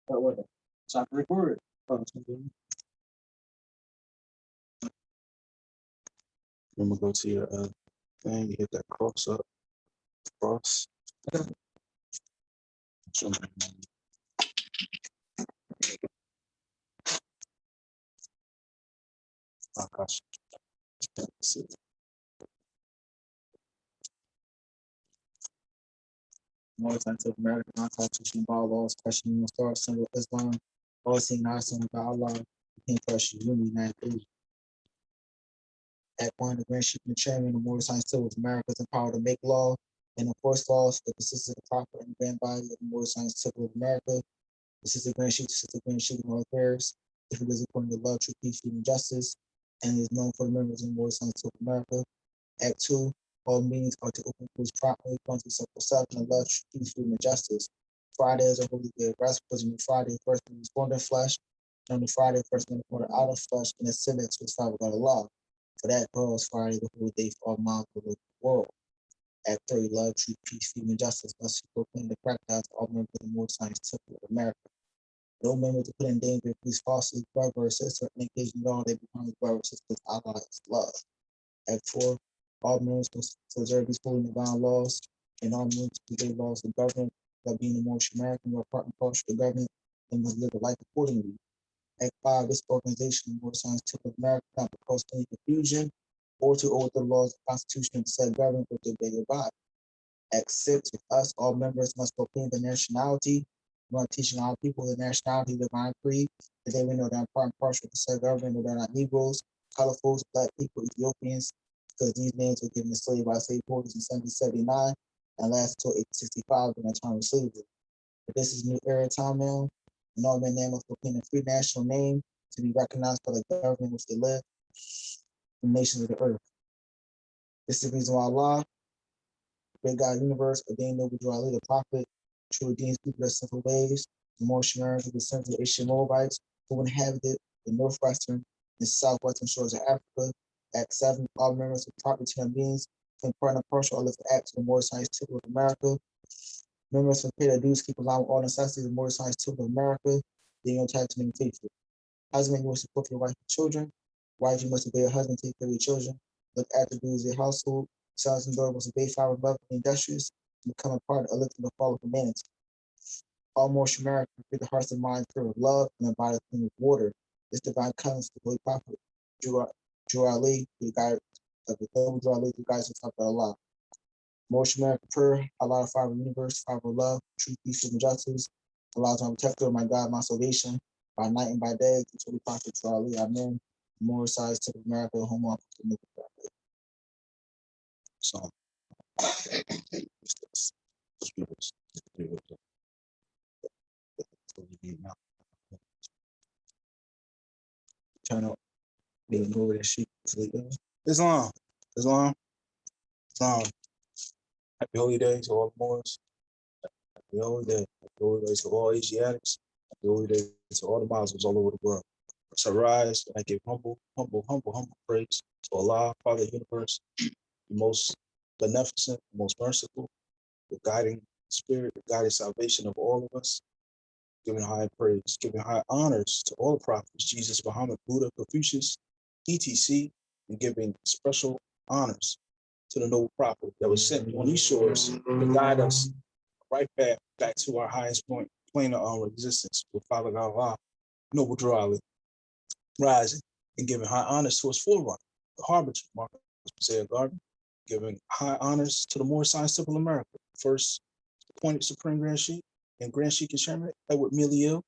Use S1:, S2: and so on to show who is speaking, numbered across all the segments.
S1: What? Stop recording. I'm gonna go to your thing. You hit that cross up, cross. Oh gosh. More scientific American Constitution bylaws, questioning the star symbol of Islam, all seeing not symbol by Allah, can't question unity, United States. Act 1, the Grand Chief and Chairman of the Motor Science Civil of America is empowered to make law and enforce laws that consist of the proper and grand body of the Motor Science Civil of America. This is the Grand Chief, Assistant Grand Chief of all affairs. If it is according to love, truth, peace, freedom, and justice, and is known for the members of the Motor Science Civil of America. Act 2, all meetings are to open doors properly, according to self-perception and love, truth, peace, freedom, and justice. Friday is a holy day of rest, because on the Friday, first man is born in flesh, and on the Friday, first man is born out of flesh, and is subject to his Father God of law. For that cause, Friday, the holy day for all minds of the world. Act 3, love, truth, peace, freedom, and justice must be proclaimed to practice all members of the Motor Science Temple of America. No member to put in danger, accuse falsely, brother or sister, and engage in all they become brother or sister's ally is love. Act 4, all members must observe these holy and divine laws, and all members to obey laws of government, by being the most American or part and parcel of the government, and must live a life accordingly. Act 5, this organization, the Motor Science Temple of America, not to cause any confusion or to overthrow the laws of the Constitution of the said government, but to obey thereby. Act 6, with us, all members must proclaim the nationality, not teaching all people the nationality of the divine creed, that they may know that part and parcel of the said government, that they're not Negroes, colorfuls, black people, Ethiopians, because these names were given to slaves by slave holders in 1779 and lasted until 1865 during the time of slavery. But this is new era time now, and all men now must proclaim a free national name to be recognized by the government in which they live, the nations of the earth. This is the reason why Allah, the great God of the universe, ordained Noble Drew Ali, the prophet, to redeem people their sinful ways, the more Shemarians of the sons of the Asian Moabites, who inhabited the northwestern and southwestern shores of Africa. Act 7, all members of property human beings can part and partial or lift the act to the Motor Science Temple of America. Members must pay their dues, keep alive with all necessities of the Motor Science Temple of America, being entitled to remain faithful. Husband, you must support your wife and children. Wife, you must obey your husband, take care of your children, look after the duties of your household. Sons and daughters must obey father, love, and industrious, and become a part of lifting the fall of humanity. All more America, free the hearts and minds pure with love, and the body clean with water. This divine comes to the holy prophet, Drew Ali, the guide of the Noble Drew Ali, the guides of Allah. More America, pure, Allah, the Father of the universe, Father of love, truth, peace, and justice. Allah is my protector, my God, my salvation, by night and by day. The holy prophet, Drew Ali, Amen. More sides to America, home office, to make it. So, turn up, being over that shit. Islam. Happy holy day to all Moors. Happy holy day. Happy holy day to all Asiatics. Happy holy day to all the Muslims all over the world. So rise, and I give humble praise to Allah, Father of the universe, the most beneficent, the most merciful, the guiding spirit, the guiding salvation of all of us, giving high praise, giving high honors to all the prophets, Jesus, Muhammad, Buddha, Confucius, etc., and giving special honors to the noble prophet that was sent on these shores to guide us right back to our highest plane of our existence with Father God Allah, Noble Drew Ali, rising and giving high honors to his forerunner, the harbinger, Marcus Isaiah Garden, giving high honors to the Motor Science Temple of America, first appointed Supreme Grand Sheik and Grand Sheik and Chairman Edward Milieu,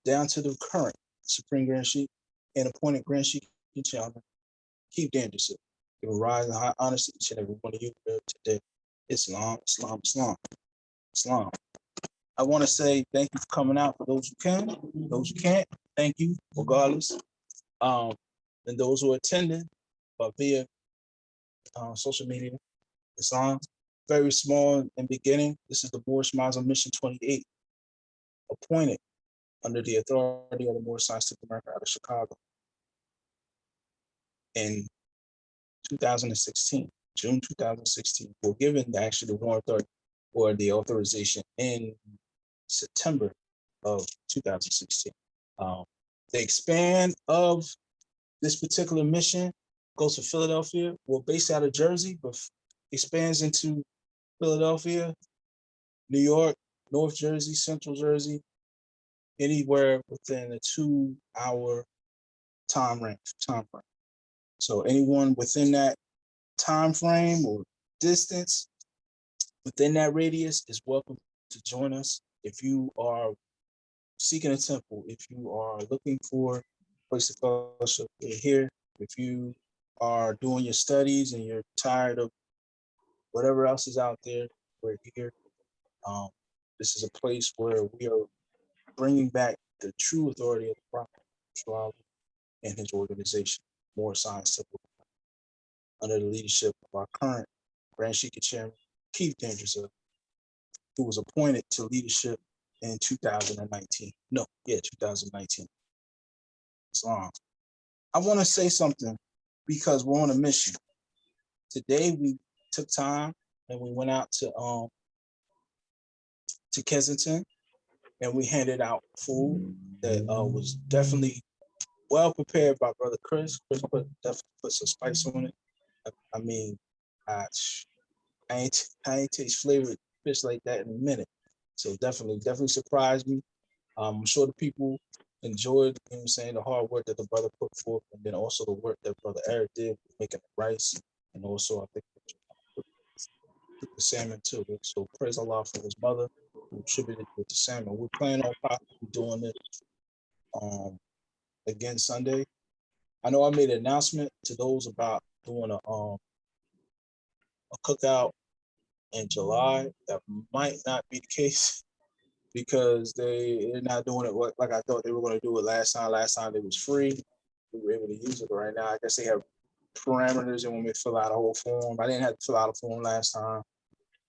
S1: down to the current Supreme Grand Sheik and appointed Grand Sheik and Chairman Keith Danderson, giving rise and high honors to each and every one of you here today. Islam, Islam, Islam, Islam. I want to say thank you for coming out for those who can, those who can't. Thank you, regardless. And those who are attending via social media. Islam, very small in beginning. This is the Moorish Miles on Mission 28, appointed under the authority of the Moorish Science Temple of America out of Chicago in 2016, June 2016. We're given actually the warrant or the authorization in September of 2016. Um, the expand of this particular mission goes to Philadelphia. Well, based out of Jersey, but expands into Philadelphia, New York, North Jersey, Central Jersey, anywhere within a 2 hour time frame. So anyone within that time frame or distance within that radius is welcome to join us. If you are seeking a temple, if you are looking for a place to fellowship, we're here. If you are doing your studies and you're tired of whatever else is out there, we're here. Um, this is a place where we are bringing back the true authority of the prophet and his organization, More Science Temple, under the leadership of our current Grand Sheikh Chairman, Keith Dangerson, who was appointed to leadership in 2019. No, yeah, 2019. Islam. I want to say something because we're on a mission. Today we took time and we went out to Kensington and we handed out food that was definitely well prepared by Brother Chris. Chris definitely put some spice on it. I mean, I ain't taste flavored fish like that in a minute. So definitely surprised me. I'm sure the people enjoyed, you know what I'm saying, the hard work that the brother put forth, and then also the work that Brother Eric did making the rice, and also I think took the salmon too. So praise Allah for his mother who contributed with the salmon. We're planning on possibly doing it again Sunday. I know I made an announcement to those about doing a cookout in July. That might not be the case because they're not doing it like I thought they were going to do it last time. Last time it was free. We were able to use it. Right now, I guess they have parameters and want me to fill out a whole form. I didn't have to fill out a form last time.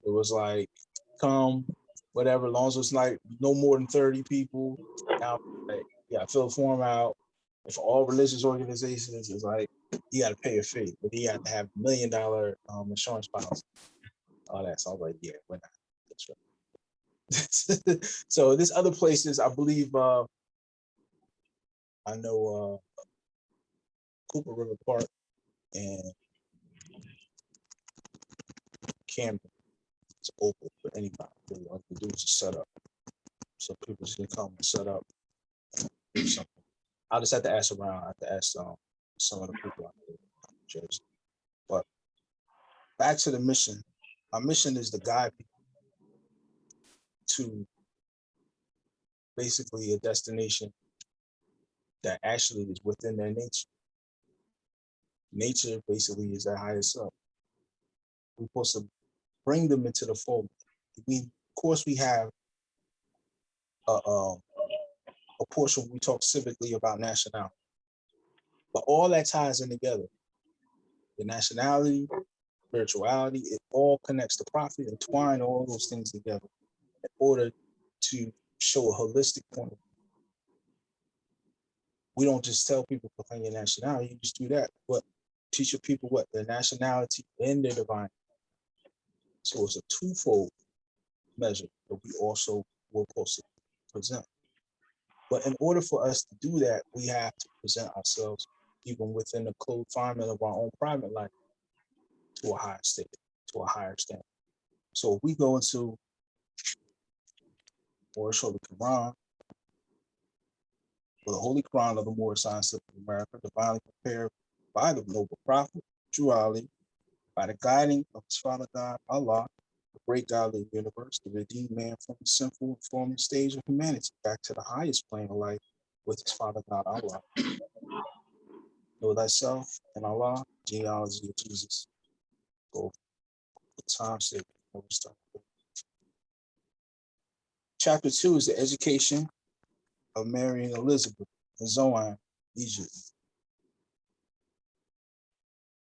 S1: It was like, come, whatever, as long as it's like no more than 30 people. Now, like, yeah, fill a form out. And for all religious organizations, it's like, you got to pay a fee, but you got to have $1 million insurance policy. All that. So I was like, yeah, we're not. That's right. So there's other places, I believe, I know Cooper River Park and Camden is open for anybody. Really, all you do is just set up. So people can come and set up and do something. I'll just have to ask around. I have to ask some of the people out there in Jersey. But back to the mission. Our mission is to guide people to basically a destination that actually is within their nature. Nature basically is their highest self. We're supposed to bring them into the fold. Of course, we have a portion where we talk civically about nationality, but all that ties in together. The nationality, spirituality, it all connects to prophet and twine all those things together in order to show a holistic point of view. We don't just tell people proclaim your nationality, you just do that. But teach your people what? Their nationality and their divine. So it's a twofold measure that we also will supposed to present. But in order for us to do that, we have to present ourselves even within the confinement of our own private life to a higher state, to a higher standard. So if we go into or show the Quran, or the Holy Quran of the Moorish Science of America, divinely prepared by the noble prophet, True Ali, by the guiding of his Father God, Allah, the great God of the universe, to redeem man from the sinful and fallen stage of humanity back to the highest plane of life with his Father God, Allah. Know thyself and Allah, genealogy of Jesus. Go for time's sake. Chapter 2 is the education of Mary and Elizabeth in Zoan, Egypt.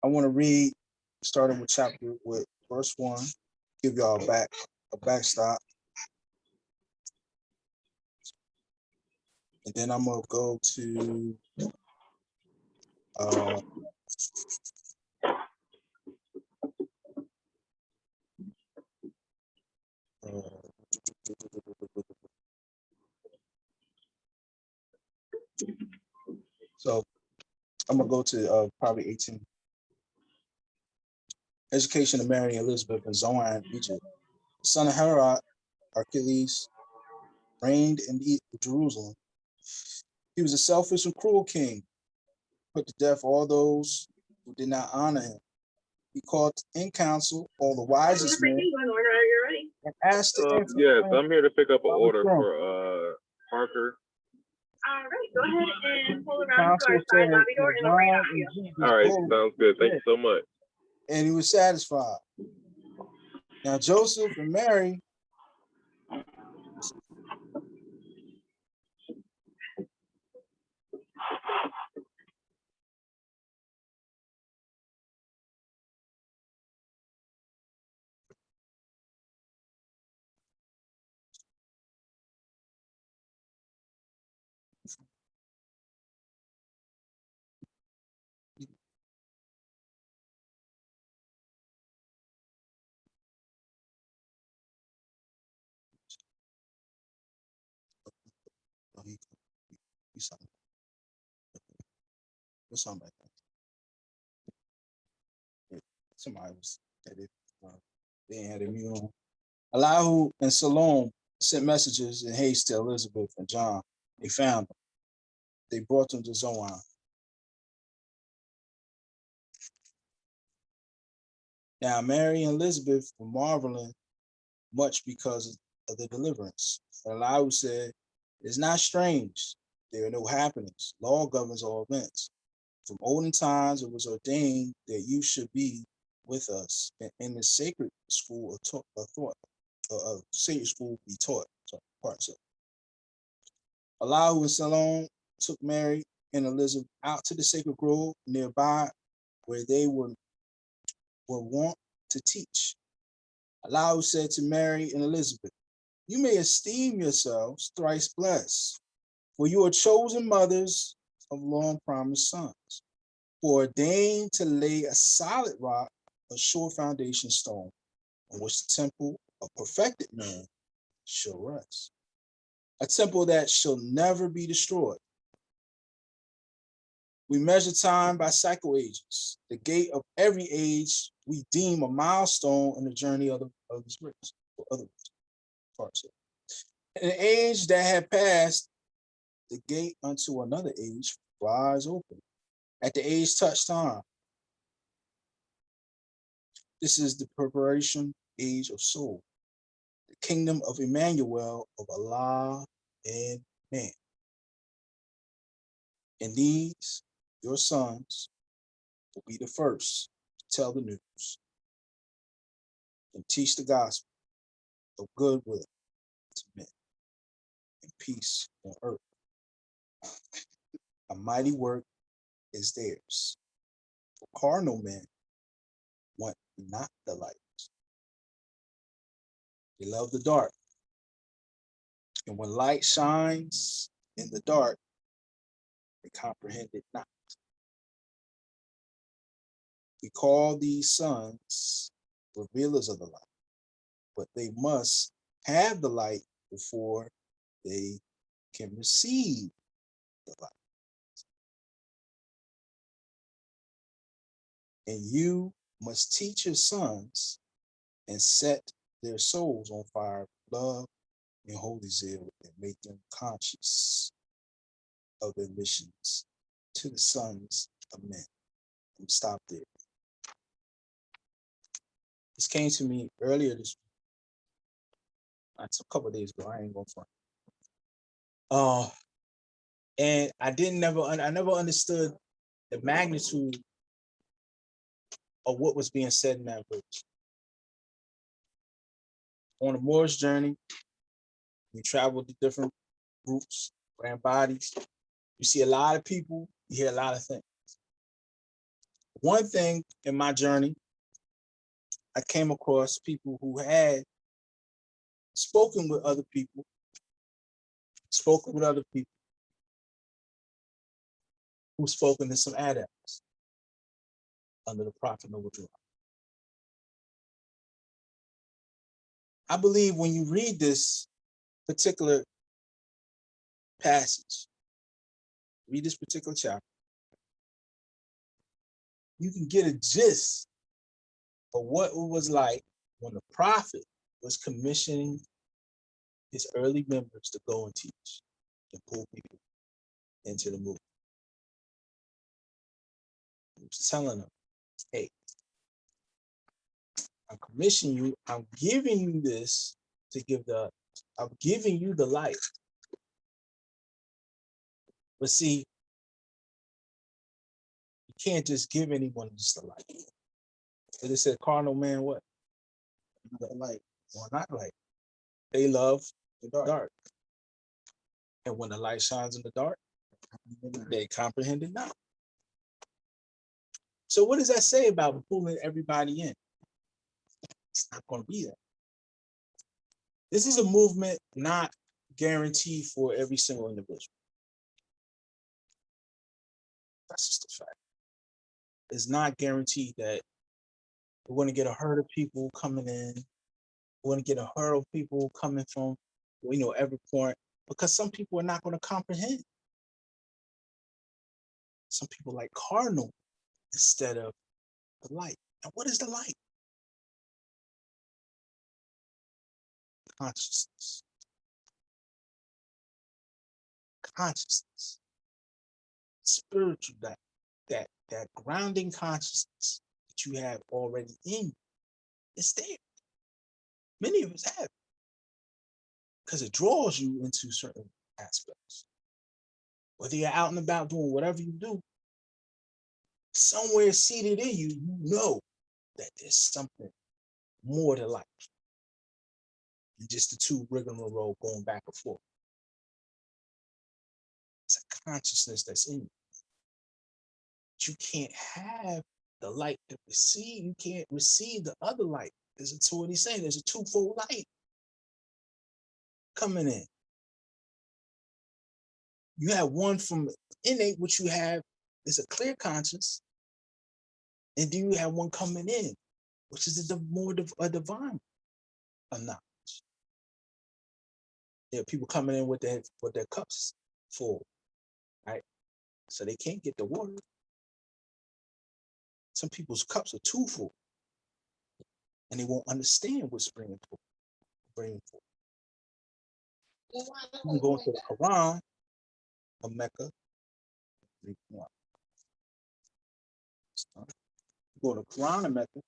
S1: I want to read, starting with verse 1, give y'all a backstop. And then I'm going to go to
S2: So I'm gonna go to probably 18. Education of Mary Elizabeth in Zoan, Egypt. The son of Herod, Archelaus, reigned in Jerusalem. He was a selfish and cruel king, put to death all those who did not honor him. He called in council all the wisest men and asked the infant
S3: Yes,
S2: prince
S3: I'm here to pick up an
S2: about the
S3: order
S2: throne.
S3: for Parker.
S4: All right, go ahead and pull around to
S2: Council
S4: our
S2: said
S4: side lobby door
S2: that
S4: and they'll bring it
S2: John
S4: out to
S2: and
S4: you.
S2: Jesus
S3: All right,
S2: both
S3: sounds
S2: were
S3: good. Thank you
S2: dead,
S3: so much.
S2: and he was satisfied. Now Joseph and Mary, oh, he something, what's something like that. Somebody was that it, uh, they had a mute on. Elihu and Salome sent messages in haste to Elizabeth and John. They found them. They brought them to Zoan. Now Mary and Elizabeth were marveling much because of the deliverance. And Elihu said, "It is not strange. There are no happenings. Law governs all events. From olden times, it was ordained that you should be with us in the sacred school of thought, sacred school be taught." So, parts of Elihu and Salome took Mary and Elizabeth out to the sacred grove nearby, where they were wont to teach. Elihu said to Mary and Elizabeth, "You may esteem yourselves thrice blessed, for you are chosen mothers of long promised sons, for ordained to lay a solid rock, a sure foundation stone, on which the temple of perfected man shall rest. A temple that shall never be destroyed. We measure time by cycle ages. The gate of every age we deem a milestone in the journey of this race, or other parts of it. In an age that had passed, the gate unto another age flies open. At the age touch time, this is the preparation age of soul, the kingdom of Emmanuel, of Allah and man. And these, your sons, will be the first to tell the news and teach the gospel of goodwill to men and peace on earth. A mighty work is theirs. For carnal men want not the light. They love the dark. And when light shines in the dark, they comprehend it not. We call these sons revealers of the light, but they must have the light before they can receive the light. And you must teach your sons and set their souls on fire with love and holy zeal, and make them conscious of their missions to the sons of men. Stop there. This came to me earlier this that's a couple of days ago. I ain't gonna front. And I never understood the magnitude of what was being said in that verse. On the Moorish journey, we traveled to different routes, ran bodies. You see a lot of people, you hear a lot of things. One thing in my journey, I came across people who had spoken with other people, who spoken to some adepts under the Prophet Noble. I believe when you read this particular passage, read this particular chapter, you can get a gist of what it was like when the prophet was commissioning his early members to go and teach and pull people into the movement. He was telling them, hey, I'm commissioning you, I'm giving you this to give I'm giving you the light. But see, you can't just give anyone just the light. But it said, carnal man, what?
S1: The light.
S2: Well, not light. They love the dark. And when the light shines in the dark, they comprehend it not. So what does that say about pulling everybody in? It's not going to be that. This is a movement not guaranteed for every single individual. That's just a fact. It's not guaranteed that we're going to get a herd of people coming in. We're going to get a herd of people coming from, every point, because some people are not going to comprehend. Some people like carnal instead of the light. And what is the light? Consciousness. Consciousness. Spiritual, that grounding consciousness that you have already in you. It's there. Many of us have it because it draws you into certain aspects. Whether you're out and about doing whatever you do, somewhere seated in you, you know that there's something more to life than just the two rigmarole going back and forth. It's a consciousness that's in you. But you can't have the light to receive. You can't receive the other light. That's what he's saying. There's a twofold light coming in. You have one from innate, which you have is a clear conscience, and then you have one coming in, which is a divine knowledge. There are people coming in with their cups full, right? So they can't get the water. Some people's cups are too full, and they won't understand what's bringing forth. You can go into the Quran of Mecca. Go to the Quran of Mecca.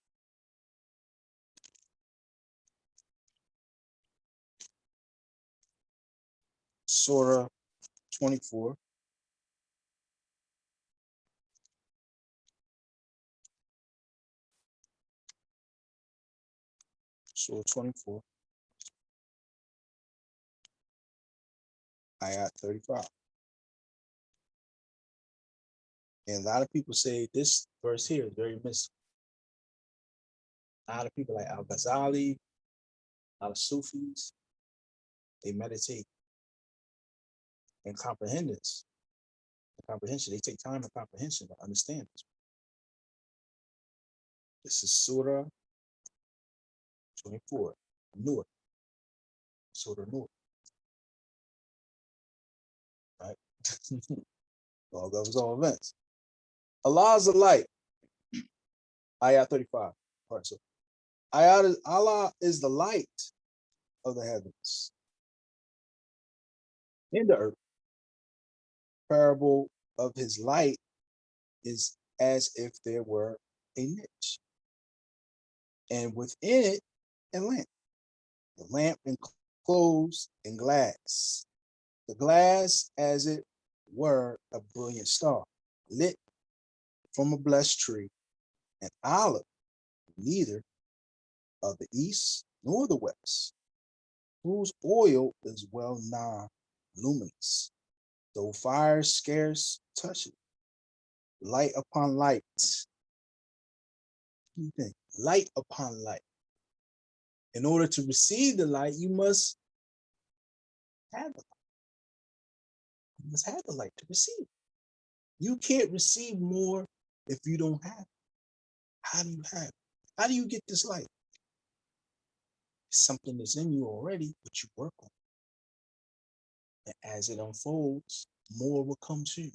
S2: Surah 24. Surah 24. Ayat 35. And a lot of people say this verse here is very mystical. A lot of people like Al-Ghazali, a lot of Sufis, they meditate and comprehend this. The comprehension, they take time and comprehension to understand this. This is Surah 24, Nur. Surah Nur. Right? All goes all events. Allah is the light. Ayat 35. Part 2. Allah is the light of the heavens and the earth. Parable of his light is as if there were a niche, and within it a lamp. The lamp enclosed in glass. The glass, as it were, a brilliant star, lit from a blessed tree, an olive, neither of the east nor the west, whose oil is well nigh luminous, though fire scarce touch it. Light upon light. What do you think? Light upon light. In order to receive the light, you must have the light. You must have the light to receive. You can't receive more if you don't have it. How do you have it? How do you get this light? It's something that's in you already, but you work on it. And as it unfolds, more will come to you.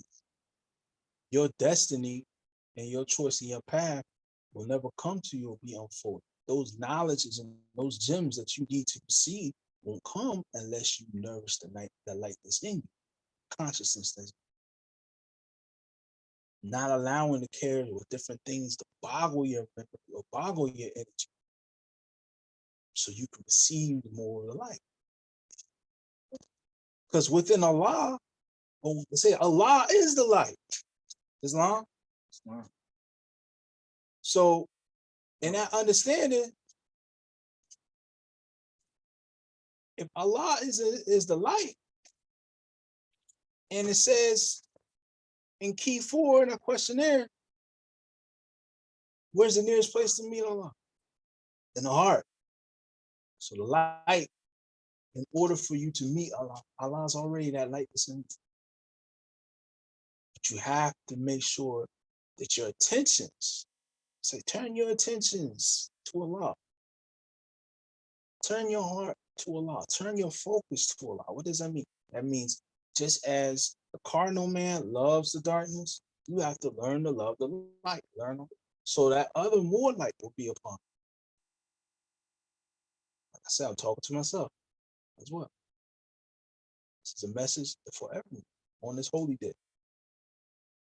S2: your destiny and your choice in your path will never come to you or be unfolded. Those knowledges and those gems that you need to receive won't come unless you nourish the light that's in you, consciousness that's not allowing the cares or different things to boggle your memory or boggle your energy so you can receive more of the light. Because within Allah, or say Allah is the light. Islam. So in that understanding, if Allah is the light, and it says in key 4 in a questionnaire, where's the nearest place to meet Allah? In the heart. So the light, in order for you to meet Allah, Allah's already that light that's in you. But you have to make sure that your attentions, say, turn your attentions to Allah. Turn your heart to Allah. Turn your focus to Allah. What does that mean? That means just as the cardinal man loves the darkness, you have to learn to love the light. Learn so that other more light will be upon. Like I said, I'm talking to myself as well. This is a message for everyone on this holy day.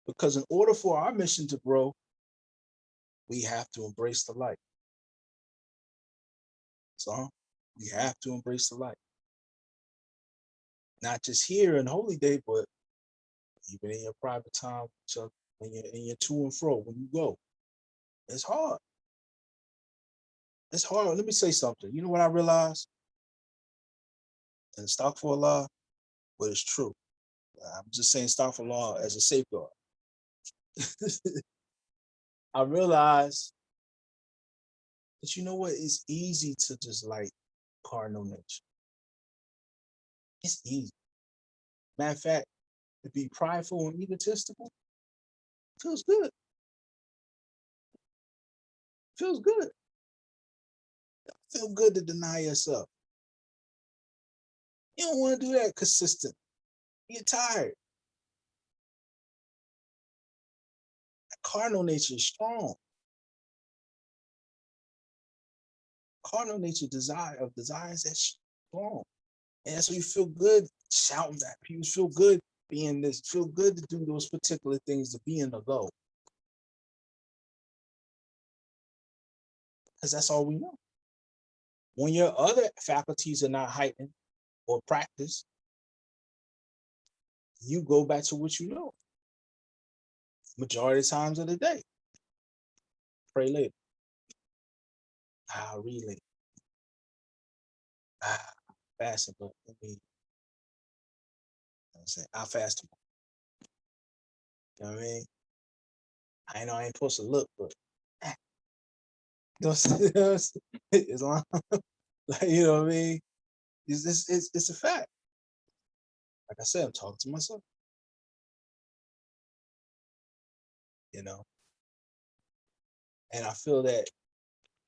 S2: Because in order for our mission to grow, we have to embrace the light. So we have to embrace the light. Not just here in holy day, but even in your private time, in your to and fro, when you go. It's hard. It's hard. Let me say something. You know what I realized? And astaghfirullah, but it's true. I'm just saying astaghfirullah as a safeguard. I realized that you know what? It's easy to just like cardinal nature. It's easy. Matter of fact, to be prideful and egotistical feels good. Feels good. Feel good to deny yourself. You don't want to do that consistent. You get tired. That cardinal nature is strong. Cardinal nature desires that strong. And that's why you feel good shouting that. You feel good being this, feel good to do those particular things, to be in the low. Because that's all we know. When your other faculties are not heightened or practiced, you go back to what you know. Majority of times of the day. Pray later. I'll read later. Fasting, but let me say, I'll fast tomorrow. You know what I mean? I know I ain't supposed to look, but it's long. Like, you know what I mean? It's a fact. Like I said, I'm talking to myself. You know? And I feel that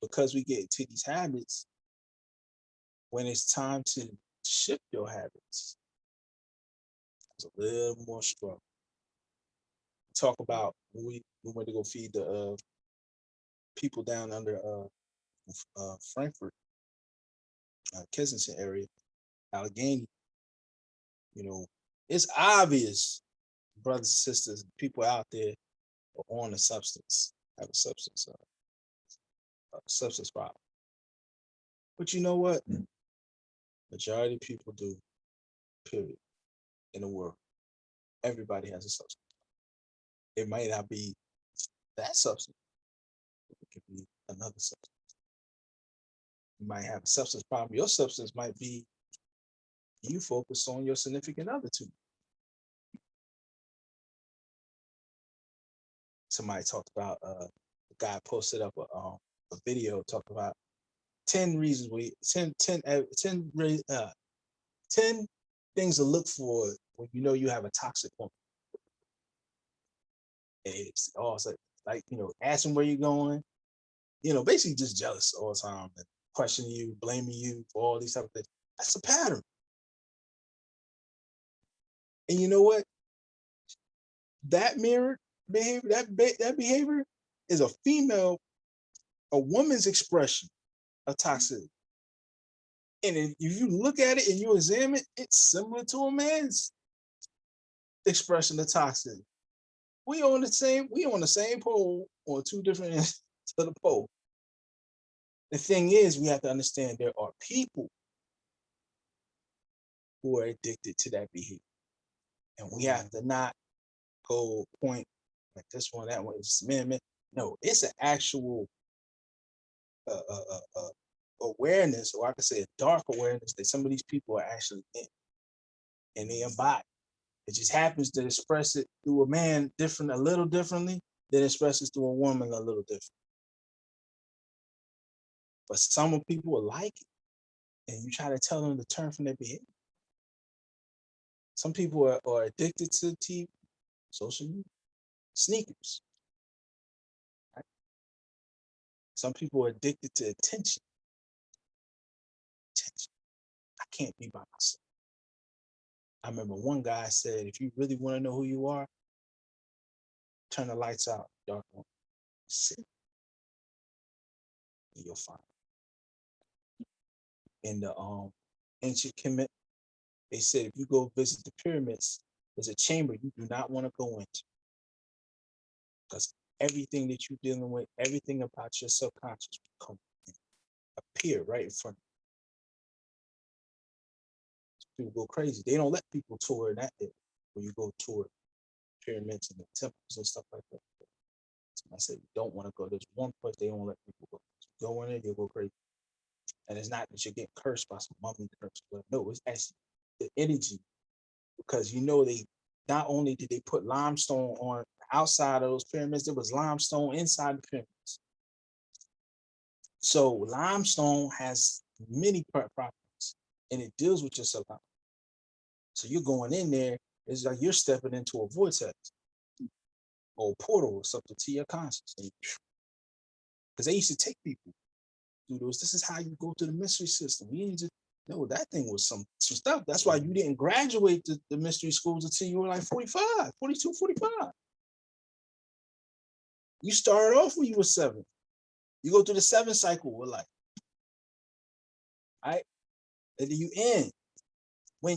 S2: because we get into these habits, when it's time to shift your habits, it's a little more struggle. Talk about when we went to go feed the people down under Frankfurt, Kensington area, Allegheny. You know, it's obvious, brothers and sisters, people out there are on a substance, have a substance problem. But you know what? Majority of people do, period, in the world. Everybody has a substance. It might not be that substance. It could be another substance. You might have a substance problem. Your substance might be you focus on your significant other too. Somebody talked about the guy posted up a video talking about 10 reasons 10 things to look for when you know you have a toxic woman. It's also like, you know, asking where you're going, you know, basically just jealous all the time and questioning you, blaming you for all these type of things. That's a pattern. And you know what? That mirrored behavior, that behavior is a woman's expression of toxicity. And if you look at it and you examine, it's similar to a man's expression of toxicity. We on the same pole on two different ends of the pole. The thing is, we have to understand there are people who are addicted to that behavior. And we have to not go point like this one, that one, it's man. No, it's an actual awareness, or I could say a dark awareness that some of these people are actually in, and they embody. It just happens to express it through a man a little differently than expresses through a woman a little different. But some people will like it, and you try to tell them to turn from their behavior. Some people are addicted to TV, social media, sneakers. Right? Some people are addicted to attention. I can't be by myself. I remember one guy said, if you really want to know who you are, turn the lights out, dark one, sit, and you'll find it. In the ancient Kemet, they said if you go visit the pyramids, there's a chamber you do not want to go into. Because everything that you're dealing with, everything about your subconscious will appear right in front of you. People go crazy. They don't let people tour that area when you go tour pyramids and the temples and stuff like that. So I said, you don't want to go. There's one place they don't let people go. So go in there, you'll go crazy. And it's not that you're getting cursed by some mummy curse, but no, it's actually the energy. Because they not only did they put limestone on the outside of those pyramids, there was limestone inside the pyramids. So limestone has many properties, and it deals with your subconscious. So you're going in there, it's like you're stepping into a vortex or a portal or something to your conscious. Because they used to take people through those. This is how you go through the mystery system. You need to know that thing was some stuff. That's why you didn't graduate the mystery schools until you were like 45, 42, 45. You started off when you were 7. You go through the 7 cycle with life. Right? And then you end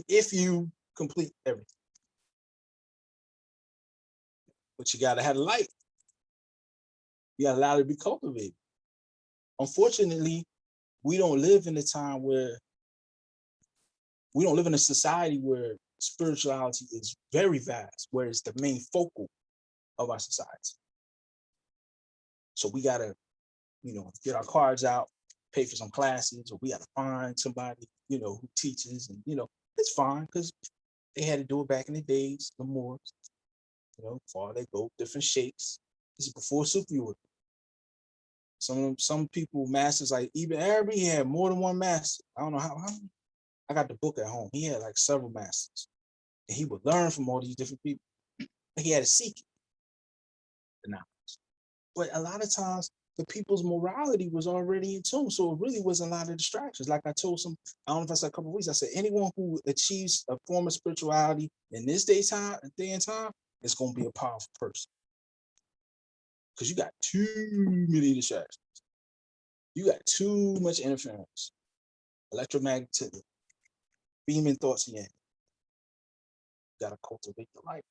S2: if you complete everything. But you gotta have the light. You gotta allow it to be cultivated. Unfortunately, we don't live in a time where we don't live in a society where spirituality is very vast, where it's the main focal of our society. So we gotta, get our cards out, pay for some classes, or we gotta find somebody, who teaches, and it's fine because they had to do it back in the days, the Moors, far they go, different shapes. This is before superhuman. Some people, masters like Ibn Arabi, he had more than one master. I don't know how. I got the book at home. He had like several masters, and he would learn from all these different people. He had to seek it, the knowledge. But a lot of times, the people's morality was already in tune, so it really wasn't a lot of distractions. Like I told I don't know if I said a couple of weeks, I said anyone who achieves a form of spirituality in this day and time, is going to be a powerful person. Because you got too many distractions. You got too much interference, electromagnetism, beaming thoughts in your head. You got to cultivate the light,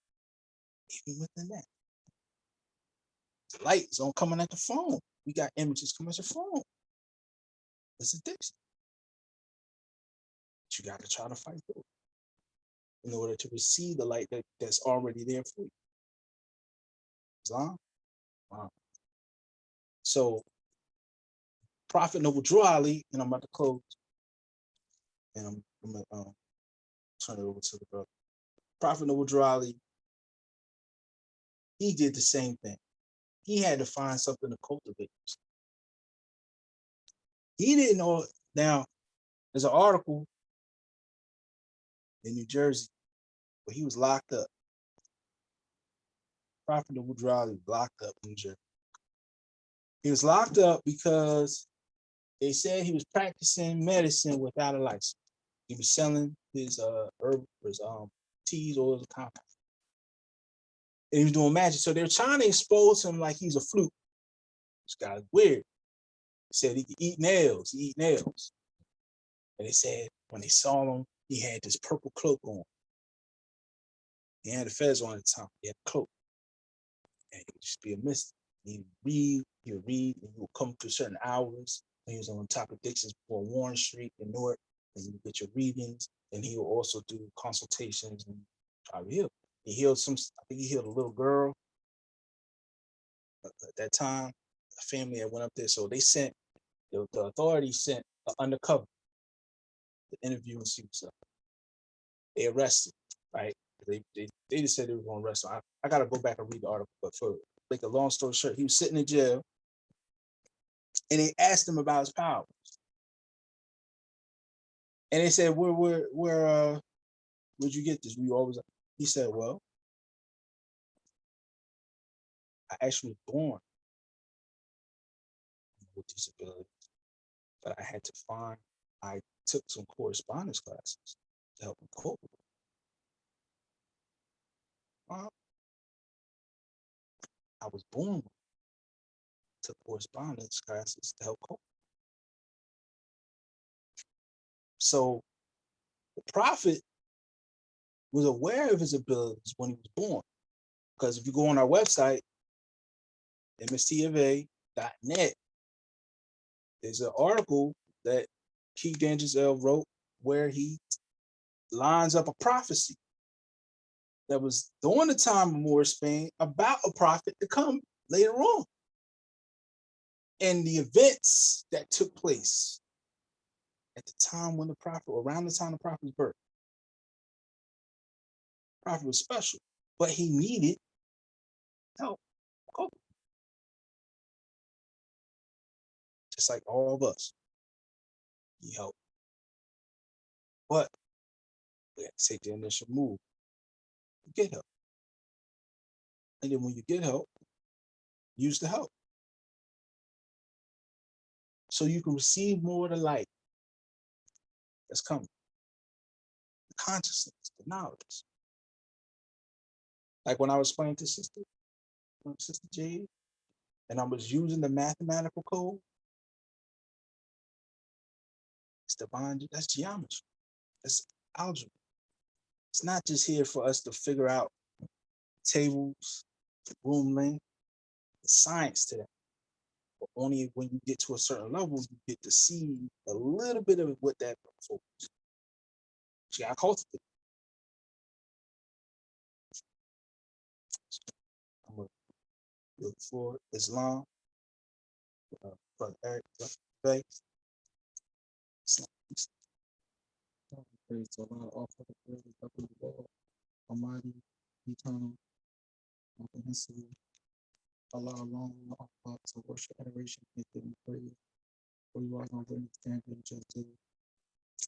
S2: even within that. The light is on coming at the phone. We got images coming at your phone. It's addiction. But you got to try to fight through it in order to receive the light that's already there for you. Islam? Wow. So, Prophet Noble Drew Ali, and I'm about to close, and I'm going to turn it over to the brother. Prophet Noble Drew Ali, he did the same thing. He had to find something to cultivate. He didn't know. Now, there's an article in New Jersey where he was locked up. Prophet Noble Drew Ali was locked up in New Jersey. He was locked up because they said he was practicing medicine without a license. He was selling his teas, oils, and compounds. And he was doing magic. So they're trying to expose him like he's a fluke. This guy's weird. He said he could eat nails. He eat nails. And they said when they saw him, he had this purple cloak on. He had a fez on at the time. He had a cloak. And he would just be a mystic. He'd read, and he would come to certain hours. He was on top of Dixon's before Warren Street in Newark, and you get your readings. And he would also do consultations and try to heal. He healed I think he healed a little girl at that time. A family that went up there. So they sent, the authorities sent an undercover to interview and see what's up. They arrested, right? They just said they were going to arrest him. I got to go back and read the article, but for like a long story short, he was sitting in jail and they asked him about his powers. And they said, where'd you get this? He said, well, I actually was born with these abilities, but I took some correspondence classes to help me cope with it. I was born with it. Took correspondence classes to help cope. So the prophet was aware of his abilities when he was born. Because if you go on our website, mstfa.net, there's an article that Keith Dangersell wrote where he lines up a prophecy that was during the time of Moorish Spain about a prophet to come later on. And the events that took place at the time when around the time the prophet was birthed. The prophet was special, but he needed help. Just like all of us, need help. But we have to take the initial move. You get help. And then when you get help, use the help. So you can receive more of the light that's coming. The consciousness, the knowledge. Like when I was explaining to Sister Jade, and I was using the mathematical code, it's divine, that's geometry. That's algebra. It's not just here for us to figure out tables, room length, the science to that. But only when you get to a certain level, you get to see a little bit of what that folks. You gotta cultivate. I'm gonna look for Islam, Brother Eric, Bay.
S1: Praise to Allah, all for the praise of the Lord, Almighty, Eternal, Comprehensive, Allah alone, all thoughts of worship, adoration, make them praise. For you are no witness, stand and just do.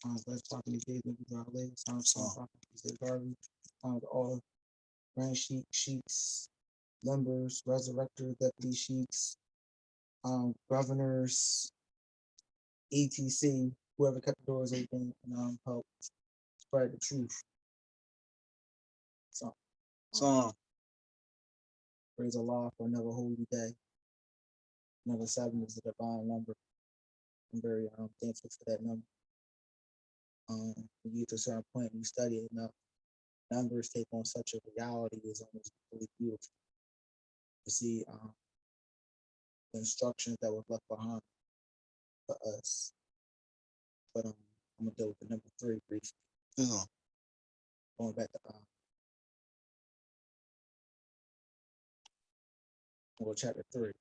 S1: Times less properly gave them to our legs, times some properties they garbage, times all grand sheiks, members, resurrectors, deputy sheiks, governors, etc., whoever kept the doors open and helped spread the truth. So praise Allah for another holy day. Number 7 is the divine number. I'm very thankful for that number. When you get to a certain point, you study it enough, numbers take on such a reality is almost really beautiful. You see the instructions that were left behind for us. But I'm gonna deal with the number 3 briefly. Going back to chapter 3.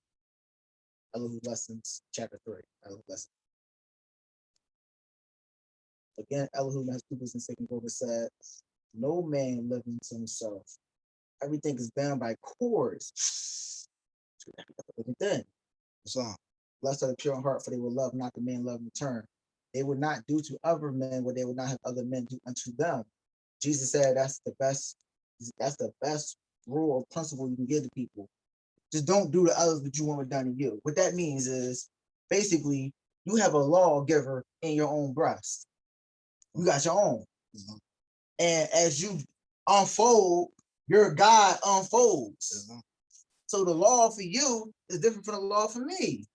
S1: Elohim Lessons, chapter 3. Elohim Lessons. Again, Elohim has pupils in second book said, no man living to himself. Everything is bound by cords. Then, blessed are the pure in heart, for they will love not the man love in return. They would not do to other men what they would not have other men do unto them. Jesus said that's the best rule or principle you can give to people. Just don't do to others what you want done to you. What that means is basically you have a lawgiver in your own breast. You got your own. And as you unfold your God unfolds. So the law for you is different from the law for me.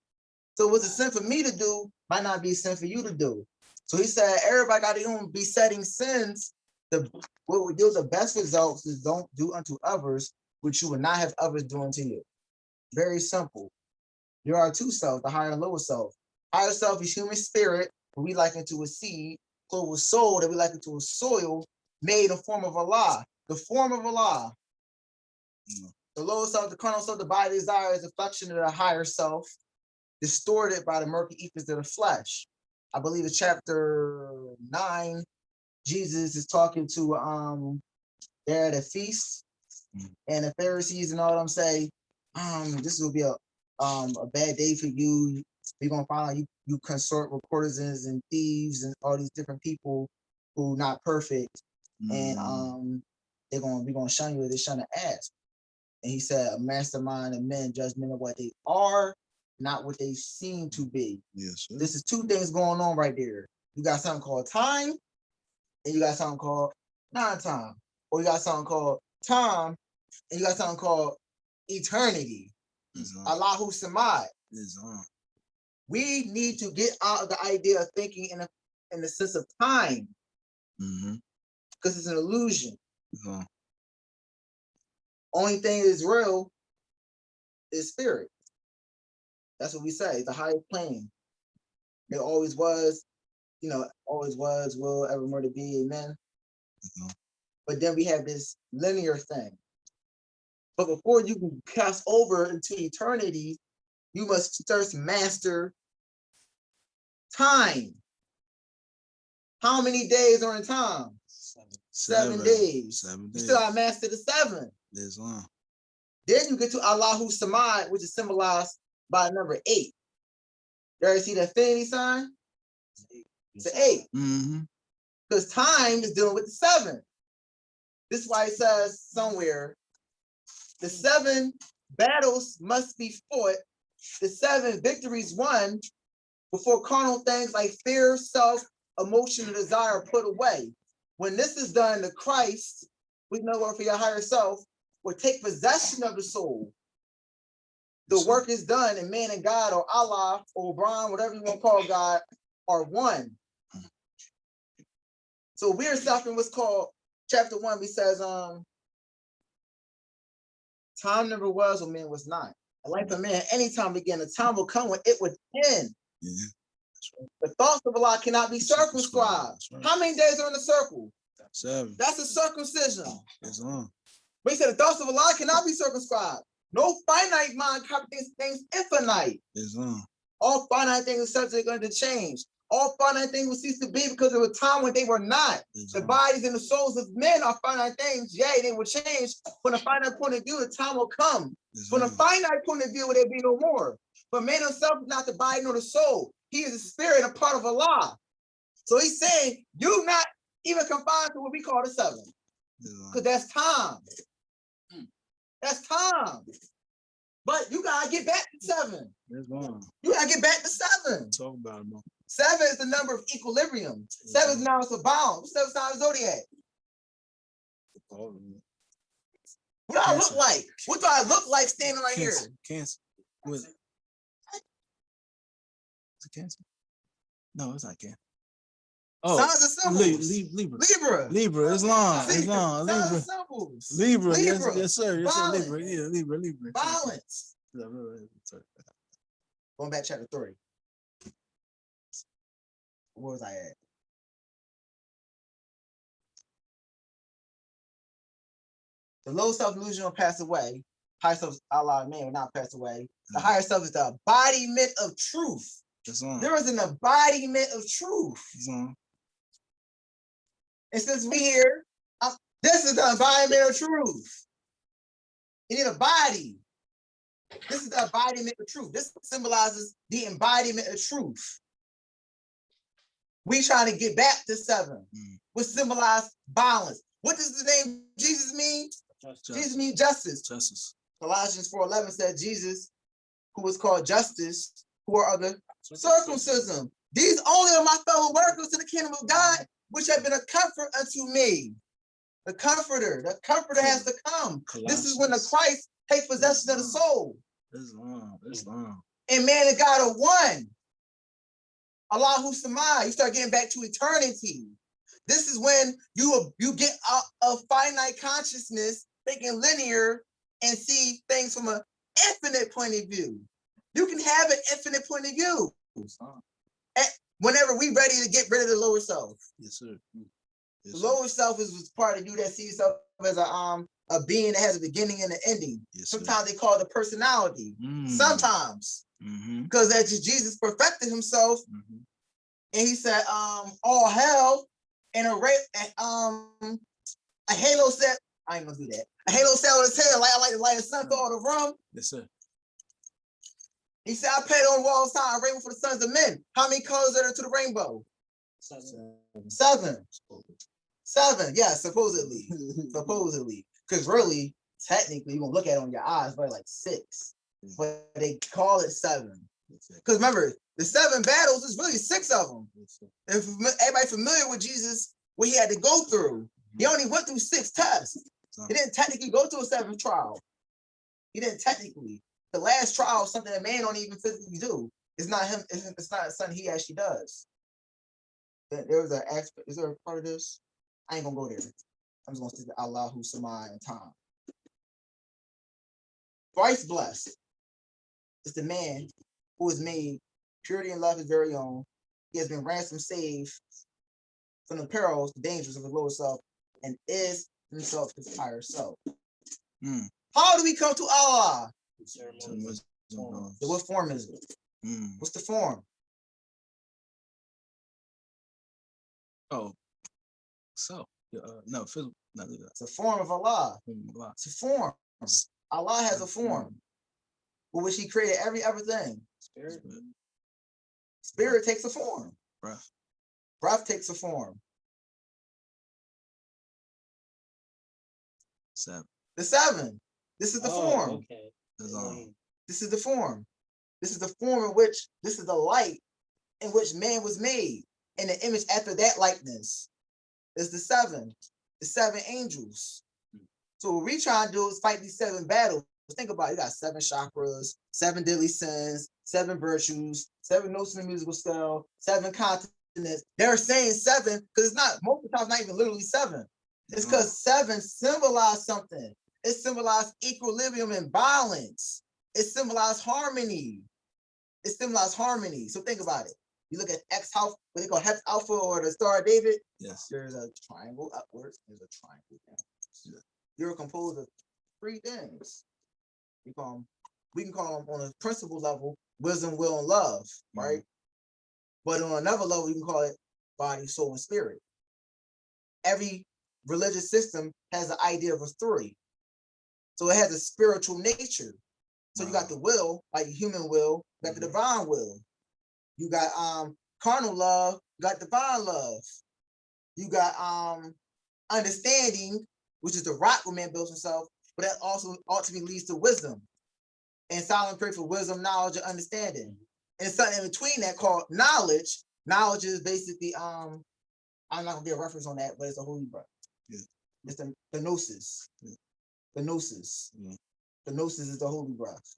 S1: So what's a sin for me to do might not be a sin for you to do. So he said, everybody got to be setting sins. What would yield the best results is don't do unto others, which you would not have others do unto you. Very simple. There are two selves, the higher and lower self. Higher self is human spirit, but we liken to a seed. So a soul that we liken to a soil made in form of Allah. The form of Allah. The lower self, the carnal self, the body desire is a reflection of the higher self, distorted by the murky ethers of the flesh. I believe it's chapter 9. Jesus is talking to they're at a feast, and the Pharisees and all of them say, this will be a bad day for you. We're gonna find out you consort with courtesans and thieves and all these different people who not perfect, and we're gonna shun you as they shun the ass. And he said, a mastermind of men judge men of what they are, not what they seem to be.
S2: Yes, sir.
S1: This is two things going on right there. You got something called time, and you got something called non-time. Or you got something called time, and you got something called eternity. Allahu Samad. We need to get out of the idea of thinking in the sense of time. Because it's an illusion. Only thing is real is spirit. That's what we say, the highest plane. It always was, always was, will, evermore to be, amen. But then we have this linear thing. But before you can pass over into eternity, you must first master time. How many days are in time? 7 days.
S2: 7 days.
S1: You still gotta master the 7. Then you get to Allahu Samad, which is symbolized by the number 8. You ever see the infinity sign? It's an 8. Because time is dealing with the 7. This is why it says somewhere, the 7 battles must be fought, the 7 victories won before carnal things like fear, self, emotion, and desire are put away. When this is done, the Christ, we know what for your higher self, will take possession of the soul. The work is done, and man and God, or Allah, or Brahman, whatever you want to call God, are one. So we're suffering what's called chapter 1. He says, time never was when man was not. A life of man, anytime began, a time will come when it would end. The thoughts of Allah cannot be circumscribed. How many days are in the circle?
S2: 7.
S1: That's a circumcision.
S2: Islam.
S1: But he said the thoughts of Allah cannot be circumscribed. No finite mind comprehends things infinite.
S2: Islam.
S1: All finite things are subject to change. All finite things will cease to be because there was a time when they were not. The bodies and the souls of men are finite things. Yea, they will change. From a finite point of view, the time will come. From a finite point of view, will there be no more. But man himself is not the body nor the soul. He is a spirit, a part of Allah. So he's saying, you're not even confined to what we call the 7. Because that's time. That's time. But you gotta get back to 7. You gotta get back to 7.
S2: Talk about it, man.
S1: 7 is the number of equilibrium. 7 is the number of balance. 7 is the zodiac. What do I look like? What do I look like standing right here?
S2: Cancer. What? Is it Cancer? No, it's not Cancer. Oh,
S1: signs and symbols.
S2: Libra. Islam.
S1: Signs
S2: Libra.
S1: and symbols.
S2: Libra.
S1: Libra.
S2: Yes, sir. Yes, sir.
S1: Balance.
S2: Libra. Yeah, Libra.
S1: Balance. Going back to chapter 3. Where was I at? The low self-illusion will pass away. Higher self, Allah, man, will not pass away. The higher self is the embodiment of truth. There is an embodiment of truth. And since we here, this is the embodiment of truth. You need a body. This is the embodiment of truth. This symbolizes the embodiment of truth. We trying to get back to 7, which symbolize balance. What does the name Jesus mean? Jesus means justice. Colossians 4:11 said Jesus, who was called justice, who are of the circumcision. These only are my fellow workers to the kingdom of God, which have been a comfort unto me.
S5: The comforter has to come. This is when the Christ takes possession of the soul.
S2: Islam.
S5: And man and God are one. Allahu Samad. You start getting back to eternity. This is when you get out of finite consciousness, thinking linear, and see things from an infinite point of view. You can have an infinite point of view. Whenever we ready to get rid of the lower self.
S2: Yes, sir. Yes,
S5: the lower self is part of you that sees yourself as a being that has a beginning and an ending.
S2: Yes,
S5: sometimes they call it a personality. Sometimes. Because as Jesus perfected himself, and he said, all hell, and a halo set. I ain't gonna do that. A halo set on his head, like the sun through all the rum.
S2: Yes, sir.
S5: He said, I painted on the walls time, a rainbow for the sons of men. How many colors are there to the rainbow? Seven. Yeah, supposedly. Because really, technically, you're gonna look at it on your eyes, probably like 6. But they call it 7. Because remember, the 7 battles is really 6 of them. If everybody familiar with Jesus, what he had to go through, he only went through 6 tests. He didn't technically go through a 7th trial. He didn't technically. The last trial is something that man don't even physically do. It's not him. It's not something he actually does. There was an aspect. Is there a part of this? I ain't gonna go there. I'm just gonna stick to Allahu Samad and time. Thrice blessed is the man who has made purity and love his very own. He has been ransomed, saved from the perils, the dangers of the lower self, and is himself his higher self. How do we come to Allah? What form is it? What's the form?
S2: Oh, so no,
S5: it's a form of Allah. It's a form. Allah has a form with which he created every other thing. Spirit takes a form. Breath takes a form.
S2: 7.
S5: The 7. This is the form.
S6: Okay.
S5: This is the form. This is the form in which, this is the light in which man was made. And the image after that likeness is the 7. The 7 angels. So what we try to do is fight these 7 battles. Think about it. You got 7 chakras, 7 deadly sins, 7 virtues, 7 notes in the musical scale, 7 continents. They're saying 7 because it's not, most of the time, it's not even literally 7. It's because 7 symbolize something. It symbolizes equilibrium and balance. It symbolizes harmony. So think about it. You look at X Alpha, what they call Hex Alpha or the Star of David.
S2: Yes.
S5: There's a triangle upwards. There's a triangle down. Yeah. You're composed of 3 things. We can call them on a principle level, wisdom, will, and love, right? But on another level, you can call it body, soul, and spirit. Every religious system has the idea of a 3. So it has a spiritual nature. So you got the will, like human will, you got the divine will. You got carnal love, you got divine love. You got understanding, which is the rock where man builds himself, but that also ultimately leads to wisdom. And silent prayer for wisdom, knowledge, and understanding. And something in between that called knowledge. Knowledge is basically I'm not gonna get a reference on that, but it's a holy breath. Yeah. It's the gnosis. Yeah. The gnosis. Yeah. The gnosis is the holy breath.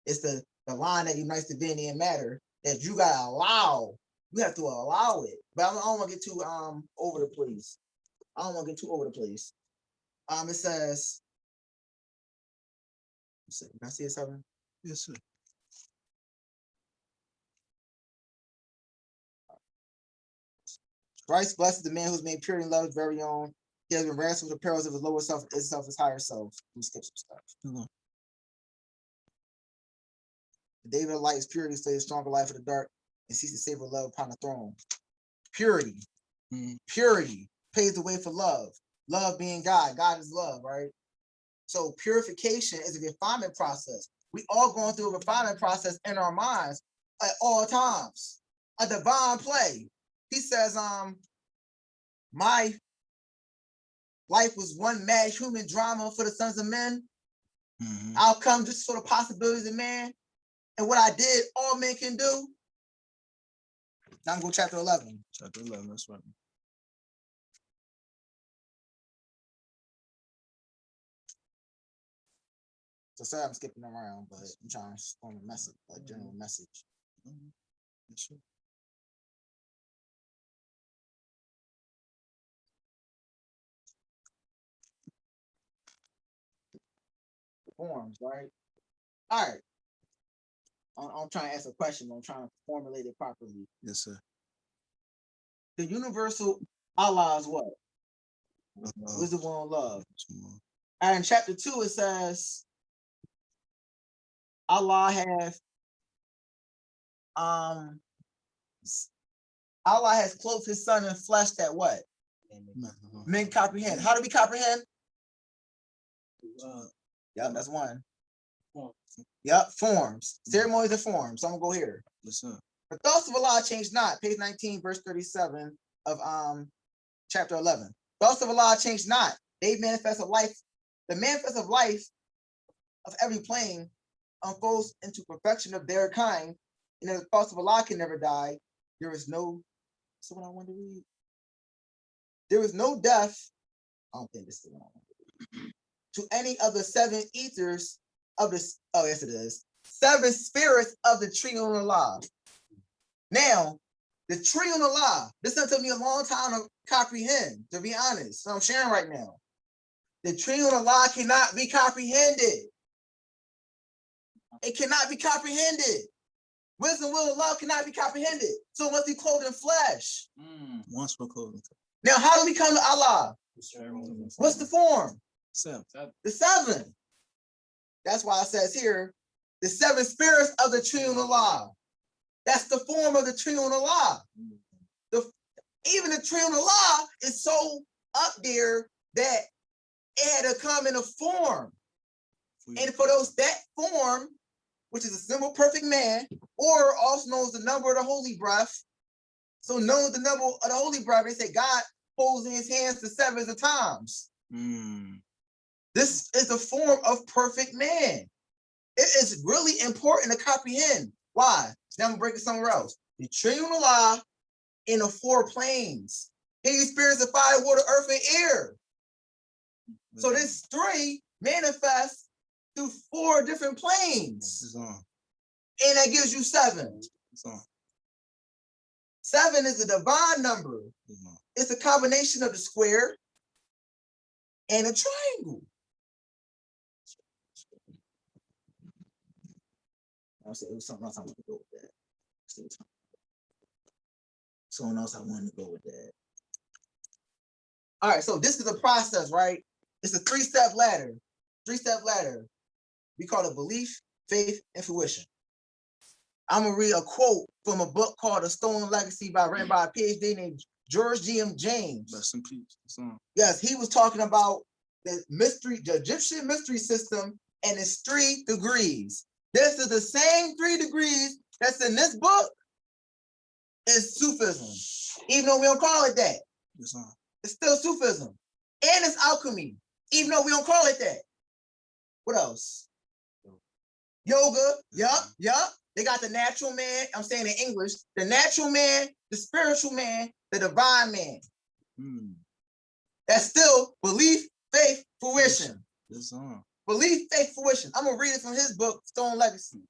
S5: It's the line that unites divinity and matter that you gotta allow. You have to allow it. But I don't want to get too over the place. It says, can I see it, 7?
S2: Yes, sir.
S5: Thrice blessed is the man who's made pure in love his very own. He has been ransomed from the perils of his lower self, itself his higher self. We skip some stuff. The day of the light is purity, so a stronger life of the dark, and seeks to savor love upon the throne. Purity. Purity paves the way for love. Love being God. God is love, right? So purification is a refinement process. We all going through a refinement process in our minds at all times. A divine play. He says, my life was one mad human drama for the sons of men. I'll come just for the possibilities of man. And what I did, all men can do. Now I'm going to chapter 11.
S2: Chapter 11, that's right.
S5: So sorry I'm skipping around, but I'm trying to form a message, a general message.
S2: Sure.
S5: Forms, right? All right. I'm trying to ask a question. I'm trying to formulate it properly.
S2: Yes, sir.
S5: The universal Allah is what? Wisdom, will, and love. And in chapter 2, it says, Allah has clothed his son in flesh that what? Men comprehend. How do we comprehend? Yep, that's one. Yep, forms. Ceremonies and forms. So I'm gonna go here.
S2: Yes, sir.
S5: The thoughts of Allah change not. Page 19, verse 37 of chapter 11. Thoughts of Allah change not. They manifest of life. The manifest of life of every plane unfolds into perfection of their kind. And the thoughts of Allah can never die. There is no. So what I want to read. There is no death. I don't think this is the one I want to read. To any of the seven ethers of this. Oh, yes, it is. Seven spirits of the tree on Allah. Now, the tree on Allah. This took me a long time to comprehend, to be honest. So I'm sharing right now. The tree on Allah cannot be comprehended. It cannot be comprehended. Wisdom, will, and love cannot be comprehended. So it must be clothed in flesh.
S2: Once we're clothed.
S5: Now, how do we come to Allah? What's the form?
S2: Seven.
S5: The seven. That's why it says here, the seven spirits of the tree on Allah. That's the form of the tree on Allah. Even the tree on Allah is so up there that it had to come in a form. And for that form, which is a simple perfect man, or also known as the number of the holy breath. So known as the number of the holy breath, they say God holds in his hands the sevens of times. This is the form of perfect man. It is really important to comprehend. Why? Now I'm breaking somewhere else. The tree on Allah in the four planes. He experienced the fire, water, earth, and air. So this three manifests through four different planes. And that gives you seven. 7 is a divine number. It's a combination of the square and a triangle. I'll say it was something else I wanted to go with that. Someone else I wanted to go with that. All right, so this is a process, right? It's a three-step ladder. Three-step ladder. We call it belief, faith, and fruition. I'm gonna read a quote from a book called A Stolen Legacy written by a PhD named George G.M. James.
S2: Rest in peace.
S5: Yes, he was talking about the Egyptian mystery system and its 3 degrees. This is the same 3 degrees that's in this book is Sufism. Even though we don't call it that. It's still Sufism. And it's alchemy. Even though we don't call it that. What else? Yoga. Yup. They got the natural man. I'm saying in English. The natural man, the spiritual man, the divine man. That's still belief, faith, fruition. Belief, faith, fruition. I'm going to read it from his book, Stone Legacy.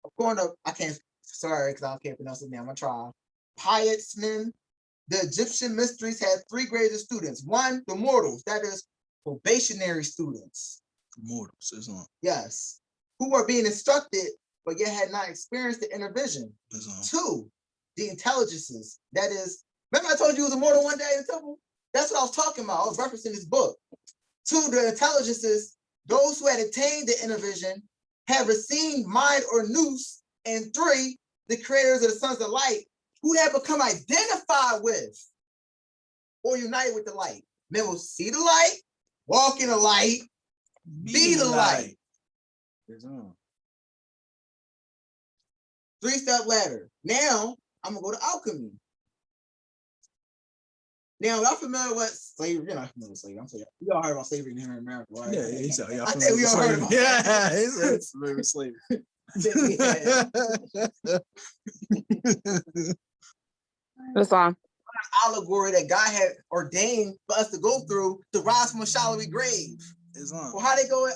S5: According to, I can't, sorry, because I can't pronounce it now. I'm going to try. Pyatsman, the Egyptian mysteries had 3 grades of students. 1, the mortals, that is probationary students. Yes. Who were being instructed, but yet had not experienced the inner vision. 2, the intelligences. That is, remember I told you it was a mortal one day in the temple? That's what I was talking about. I was referencing this book. 2, the intelligences, those who had attained the inner vision, have received mind or nous. And 3, the creators of the sons of light, who have become identified with or united with the light. Men will see the light, walk in the light, be the light. 3-step ladder. Now, I'm going to go to alchemy. Now, y'all familiar with slavery? You're not familiar with slavery. I'm saying, we all heard about slavery in here in America, right?
S2: Yeah,
S5: I think we all heard about it.
S2: Yeah, it's very slavery.
S6: This on.
S5: allegory that God had ordained for us to go through to rise from a shallowy grave.
S2: Islam.
S5: Well, how they go?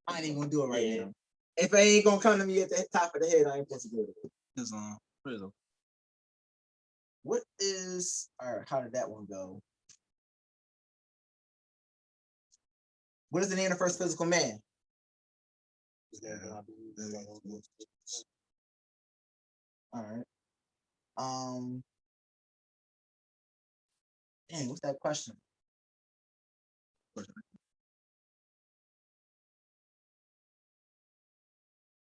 S5: I ain't even gonna do it right now. If it ain't gonna come to me at the top of the head, I ain't supposed to do it.
S2: Islam. Riddle.
S5: What is? All right, how did that one go? What is the name of the first physical man? All right. Dang, what's that question?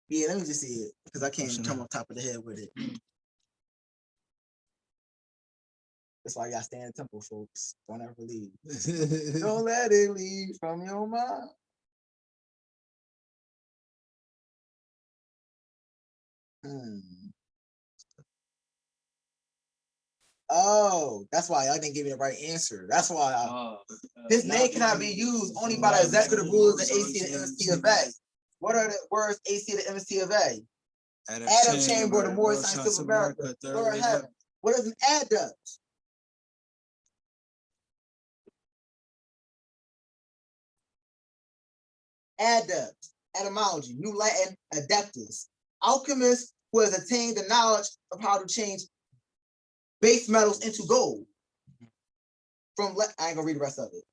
S5: Yeah, let me just see it because I can't come on top of the head with it. That's why y'all stay in the temple, folks. Don't ever leave. Don't let it leave from your mind. Oh, that's why I didn't give you the right answer. That's why his name cannot be used only by the executive rulers of AC and MST of A. What are the words AC and MST of A? Adam Chamber, the Moorish Science of America, Third Heaven. What is an adduct? Adept, etymology, New Latin, adeptus. Alchemist who has attained the knowledge of how to change base metals into gold. I ain't gonna read the rest of it.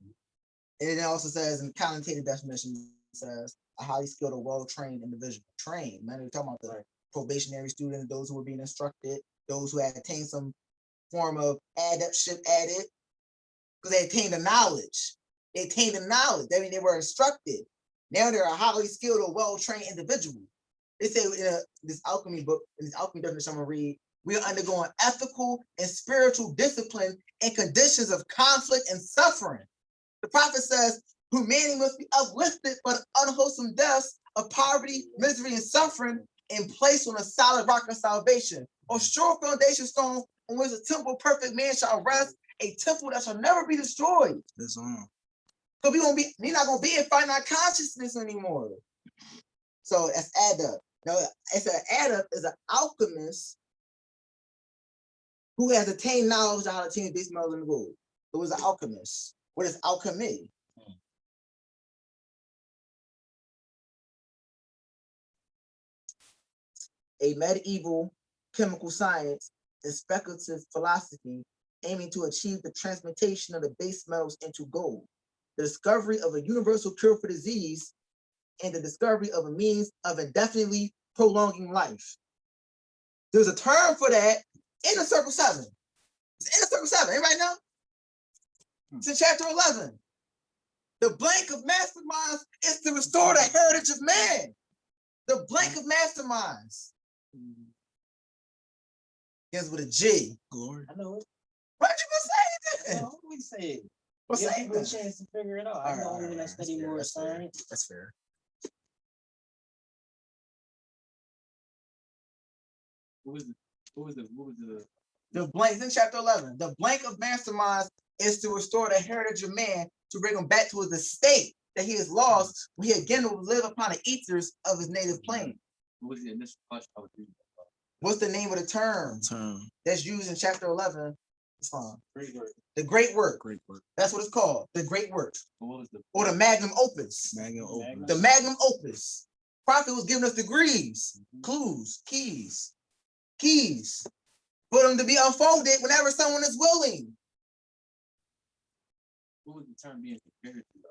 S5: And it also says in connotative definition, it says a highly skilled or well-trained individual. Trained. Man, we're talking about the probationary students, those who were being instructed, those who had attained some form of adeptship added, because they attained the knowledge. They attained the knowledge. That means they were instructed. Now they're a highly skilled or well-trained individual. They say in this alchemy book, in this alchemy definition I'm gonna read, we are undergoing ethical and spiritual discipline in conditions of conflict and suffering. The prophet says, humanity must be uplifted by the unwholesome deaths of poverty, misery, and suffering and placed on a solid rock of salvation, or sure foundation stone on which a temple perfect man shall rest, a temple that shall never be destroyed.
S2: That's on.
S5: So we're not gonna be in finite consciousness anymore. So that's adept. Now, it's an adept is an alchemist who has attained knowledge of how to change base metals into gold. It was an alchemist. What is alchemy? A medieval chemical science and speculative philosophy aiming to achieve the transmutation of the base metals into gold, the discovery of a universal cure for disease, and the discovery of a means of indefinitely prolonging life. There's a term for that in the Circle 7. It's in the Circle 7. Anybody know? It's in chapter 11. The blank of masterminds is to restore the heritage of man. The blank of masterminds. Begins with a G.
S2: Glory.
S6: I know it.
S5: Why'd you say that?
S6: I always say it.
S5: What's
S6: Give
S5: that?
S6: people a chance to figure it out. I know when I study more science.
S5: That's fair.
S6: What was the
S5: The blank in chapter 11. The blank of masterminds is to restore the heritage of man, to bring him back to his estate that he has lost when he again will live upon the ethers of his native plane.
S6: what was the initial question I was reading?
S5: What's the name of the term that's used in chapter 11? It's fine.
S6: Great work.
S5: The great work.
S2: Great work.
S5: That's what it's called. The great work.
S6: What was the
S5: Or the magnum opus.
S2: Magnum opus.
S5: The magnum opus. Prophet was giving us degrees, clues, keys for them to be unfolded whenever someone is willing.
S6: what was the term being compared to though?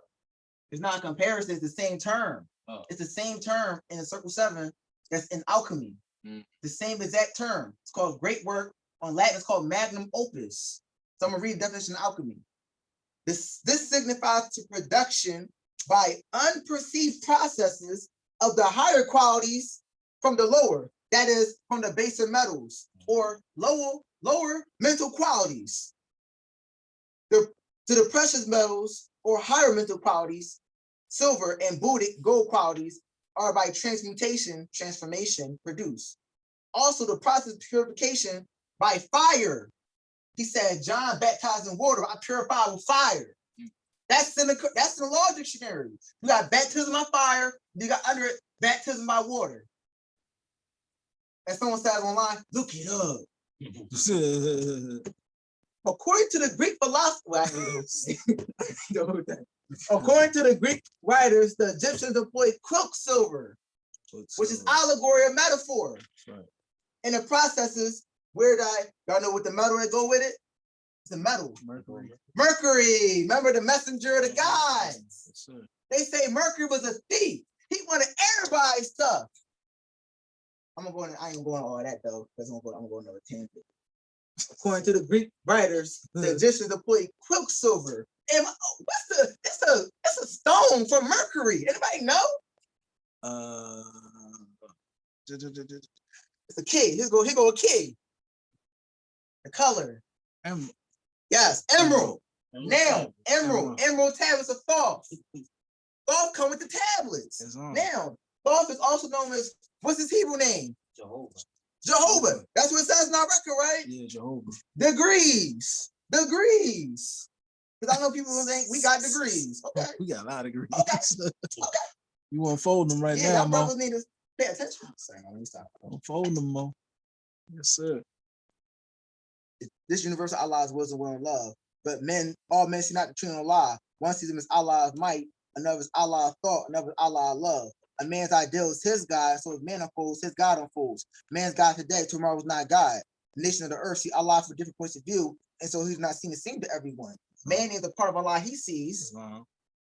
S5: It's not a comparison, it's the same term.
S6: Oh.
S5: It's the same term in the Circle 7 that's in alchemy. The same exact term. It's called great work. On Latin, it's called magnum opus. So I'm gonna read the definition of alchemy. This signifies to production by unperceived processes of the higher qualities from the lower, that is, from the baser metals, or lower mental qualities. To the precious metals or higher mental qualities, silver and Buddhic gold qualities are by transformation produced. Also, the process of purification by fire. He said, John baptized in water, I purify with fire. That's in the law dictionary. You got baptism by fire, you got under it baptism by water. and someone says online, look it up. According to the Greek philosophy, according to the Greek writers, the Egyptians employed quicksilver, which is allegory or metaphor.
S2: Right.
S5: And the processes where y'all know what the metal that go with it? It's a metal.
S2: Mercury.
S5: Mercury. Remember the messenger of the gods.
S2: Yes, sir.
S5: They say Mercury was a thief. He wanted everybody's stuff. I ain't gonna go on all that though, because I'm gonna go on another tangent. According to the Greek writers, the Egyptians employed quicksilver. And it's a stone for Mercury. Anybody know? It's a key. Here go a key. The color.
S2: Emerald.
S5: Yes, emerald. Now, emerald tablets of Thoth. Thoth come with the tablets. Now, Thoth is also known as, what's his Hebrew name? Jehovah. That's what it says in our record, right?
S2: Yeah, Jehovah.
S5: Degrees. Because I know people who think we got degrees. Okay.
S2: We got a lot of degrees.
S5: Okay.
S2: You want to fold them right now,
S5: y'all
S2: Mo?
S5: brothers need to pay attention. Sorry, let me stop.
S2: I'm folding them, Mo. Yes, sir.
S5: This universal Allah is wisdom, will, and love. But all men see not the truth of Allah. One sees him as Allah of might, another is Allah of thought, another is Allah of love. A man's ideal is his God, so if man unfolds, his God unfolds. Man's God today, tomorrow is not God. The nation of the earth see Allah from different points of view, and so he's not seen the same to everyone. Man is a part of Allah he sees,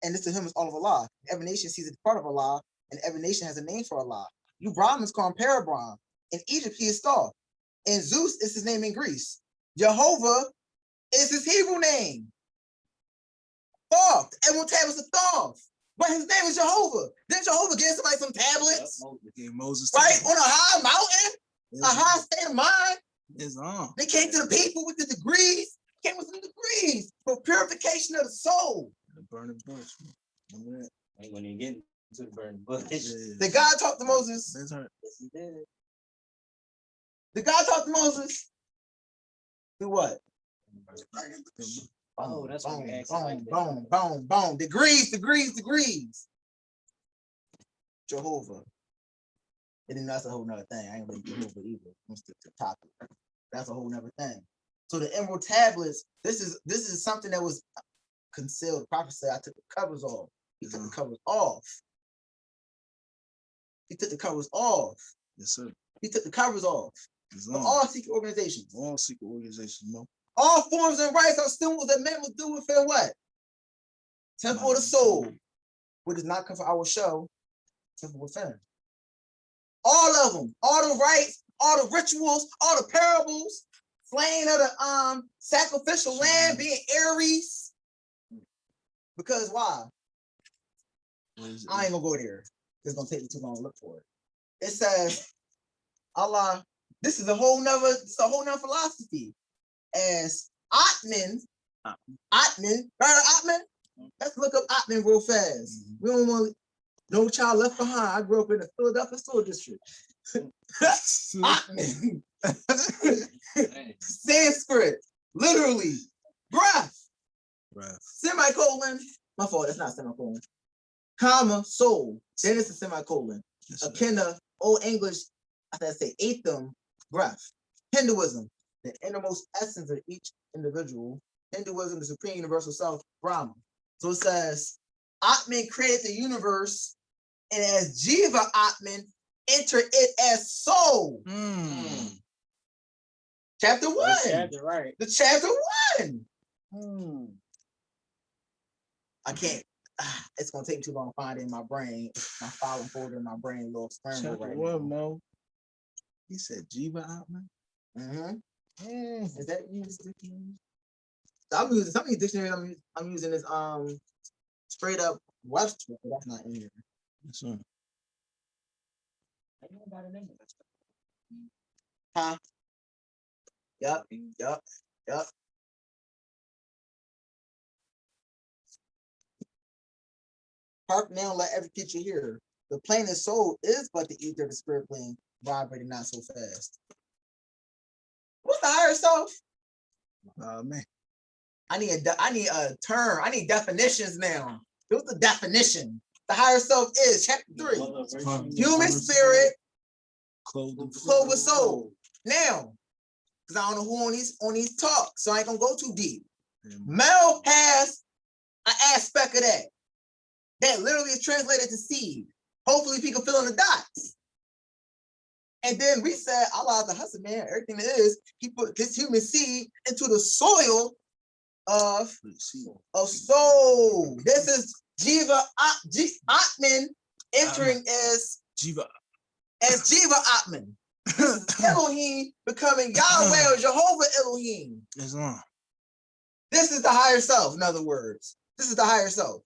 S5: and this to him is all of Allah. Every nation sees a part of Allah, and every nation has a name for Allah. You Brahmins call him Parabrahm. In Egypt, he is Thoth. And Zeus is his name in Greece. Jehovah is his Hebrew name. Thoth. Everyone tablets of Thoth. But his name is Jehovah. Then Jehovah gave somebody some tablets.
S2: Moses.
S5: Right? On a high mountain. A high state of mind.
S2: It's on.
S5: They came to the people with the degrees. Came with some degrees for purification of the soul.
S2: The burning bush. Remember that?
S6: Ain't gonna even get into the burning bush.
S5: Did God talk to Moses?
S2: That's right.
S6: Yes, he did.
S5: Did God talk to Moses? Do what?
S6: Oh, that's what we asked.
S5: Boom. Degrees. Jehovah. And then that's a whole nother thing. I ain't really Jehovah either. I'm stick to the topic. That's a whole nother thing. So the emerald tablets, this is something that was concealed. The prophet said, I took the covers off. He took the covers off. He took the covers off.
S2: Yes, sir.
S5: He took the covers off. For all secret organizations.
S2: All secret organizations, no.
S5: All forms and rights are symbols that men will do within what? Temple of the soul, which does not come for our show. Temple within. All of them, all the rites, all the rituals, all the parables, slaying of the sacrificial lamb, being Aries. Because why? I ain't gonna go there. It's gonna take me too long to look for it. It says Allah. This is a whole nother philosophy. As Atman, let's look up Atman real fast. We don't want no child left behind. I grew up in the Philadelphia School District. Atman. Sanskrit, literally, breath. Semicolon. My fault, that's not semicolon. Comma, soul. Then it's a semicolon. Akin to Old English, I thought I'd say aethum, breath. Hinduism, the innermost essence of each individual. Hinduism, the supreme universal self, Brahma. So it says, Atman created the universe, and as Jiva Atman, enter it as soul. Chapter 1. The chapter 1. I can't. It's gonna take too long to find it in my brain. My filing folder in my brain, a little scrambled right now.
S2: Mo. He said Jiva Atman.
S5: Is that used? I'm using some of these dictionaries. I'm using this straight up Webster, but that's not in here.
S2: Sure.
S5: Huh? Yep. Hark now, let every creature hear. The plane of soul is but the ether of the spirit plane, vibrating not so fast. What's the higher self?
S2: Man.
S5: I need a term. I need definitions now. What's the definition? The higher self is chapter 3. Human spirit,
S2: Clothed
S5: with soul. Now, because I don't know who on these talks, so I ain't gonna go too deep. Mel has an aspect of that. That literally is translated to seed. Hopefully people fill in the dots. And then we said, Allah the husband, man, everything that is, he put this human seed into the soil of soul. This is Jiva Atman entering as Jiva Atman. Elohim becoming Yahweh or Jehovah Elohim.
S2: Islam.
S5: This is the higher self, in other words. This is the higher self.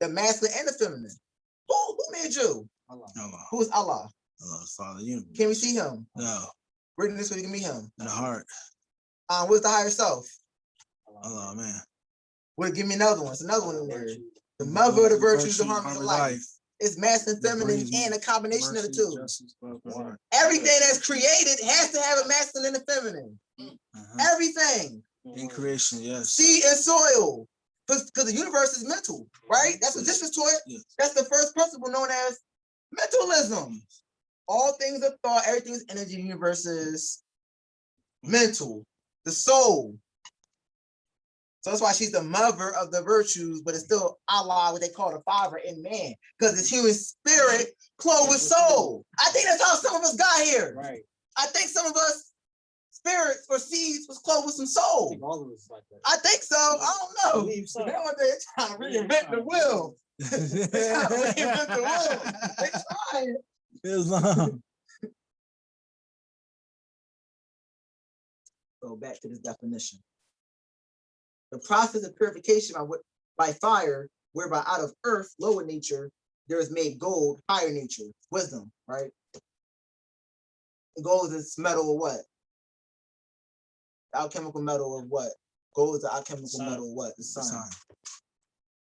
S5: The masculine and the feminine. Who made you?
S2: Allah.
S5: Who is Allah?
S2: Allah's Father Universe.
S5: Can we see him?
S2: No.
S5: Written this way we can meet him.
S2: In the heart.
S5: What's the higher self?
S2: Allah, man.
S5: Well, give me another one. It's another one in there. The mother of the virtues, the harmony of life. It's masculine, feminine, and a combination of the two. Everything that's created has to have a masculine and a feminine. Everything.
S2: In creation, yes.
S5: Seed and soil. Because the universe is mental, right? That's what this is to it.
S2: Yes.
S5: That's the first principle known as mentalism. All things are thought, everything is energy, universe is mental, the soul. So that's why she's the mother of the virtues, but it's still Allah, what they call the father in man, because it's human spirit clothed with soul. I think that's how some of us got here.
S6: Right.
S5: I think some of us spirits or seeds was clothed with some soul.
S6: I think all of us like that.
S5: I think so. I don't know.
S6: Believe so.
S5: Now they're trying to reinvent the wheel. They're trying to reinvent the wheel. They're trying.
S2: Islam.
S5: Go back to this definition. The process of purification by fire, whereby out of earth, lower nature, there is made gold, higher nature, wisdom, right? And gold is metal of what? The alchemical metal of what? Gold is the alchemical metal of what? The sun.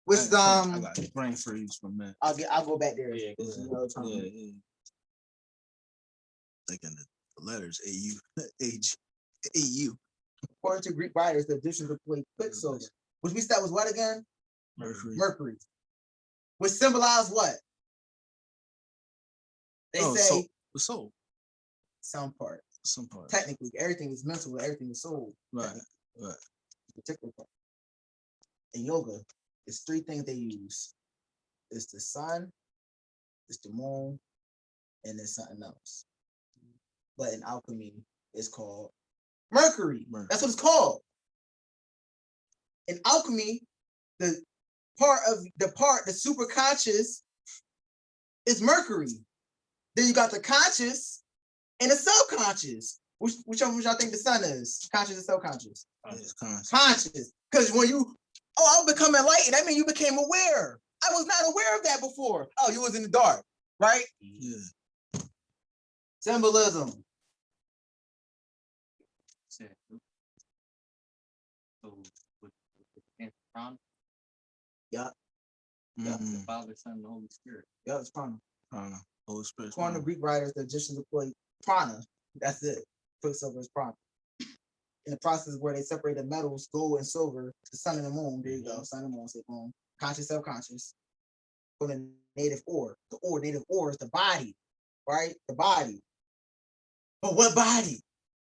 S5: Which
S2: I got brain freeze from that.
S5: I'll go back there.
S6: Yeah,
S2: Yeah. Thinking the letters AU.
S5: According to Greek writers, the addition of quicksilver, which we said was what again? Mercury. Which symbolized what? They say
S2: soul.
S5: some part.
S2: Some part.
S5: Technically, everything is mental, everything is soul.
S2: Right.
S5: Particular part. In yoga, it's three things they use. It's the sun, it's the moon, and then something else. But in alchemy, it's called Mercury. That's what it's called. In alchemy, the super conscious is Mercury. Then you got the conscious and the subconscious. Which I think the sun is? Conscious or subconscious? Conscious. Because when I'll become enlightened, that means you became aware. I was not aware of that before. Oh, you was in the dark, right?
S2: Yeah.
S5: Symbolism. Yeah.
S6: The Father, Son, and the Holy Spirit.
S5: Yeah, it's prana.
S2: Holy Spirit.
S5: According to Greek writers, the Egyptians employed prana. That's it. Quicksilver is prana. In the process where they separate the metals, gold and silver, the sun and the moon. There you go. Sun and moon, say boom. Conscious, subconscious. From the native ore. The native ore is the body, right? The body. But what body?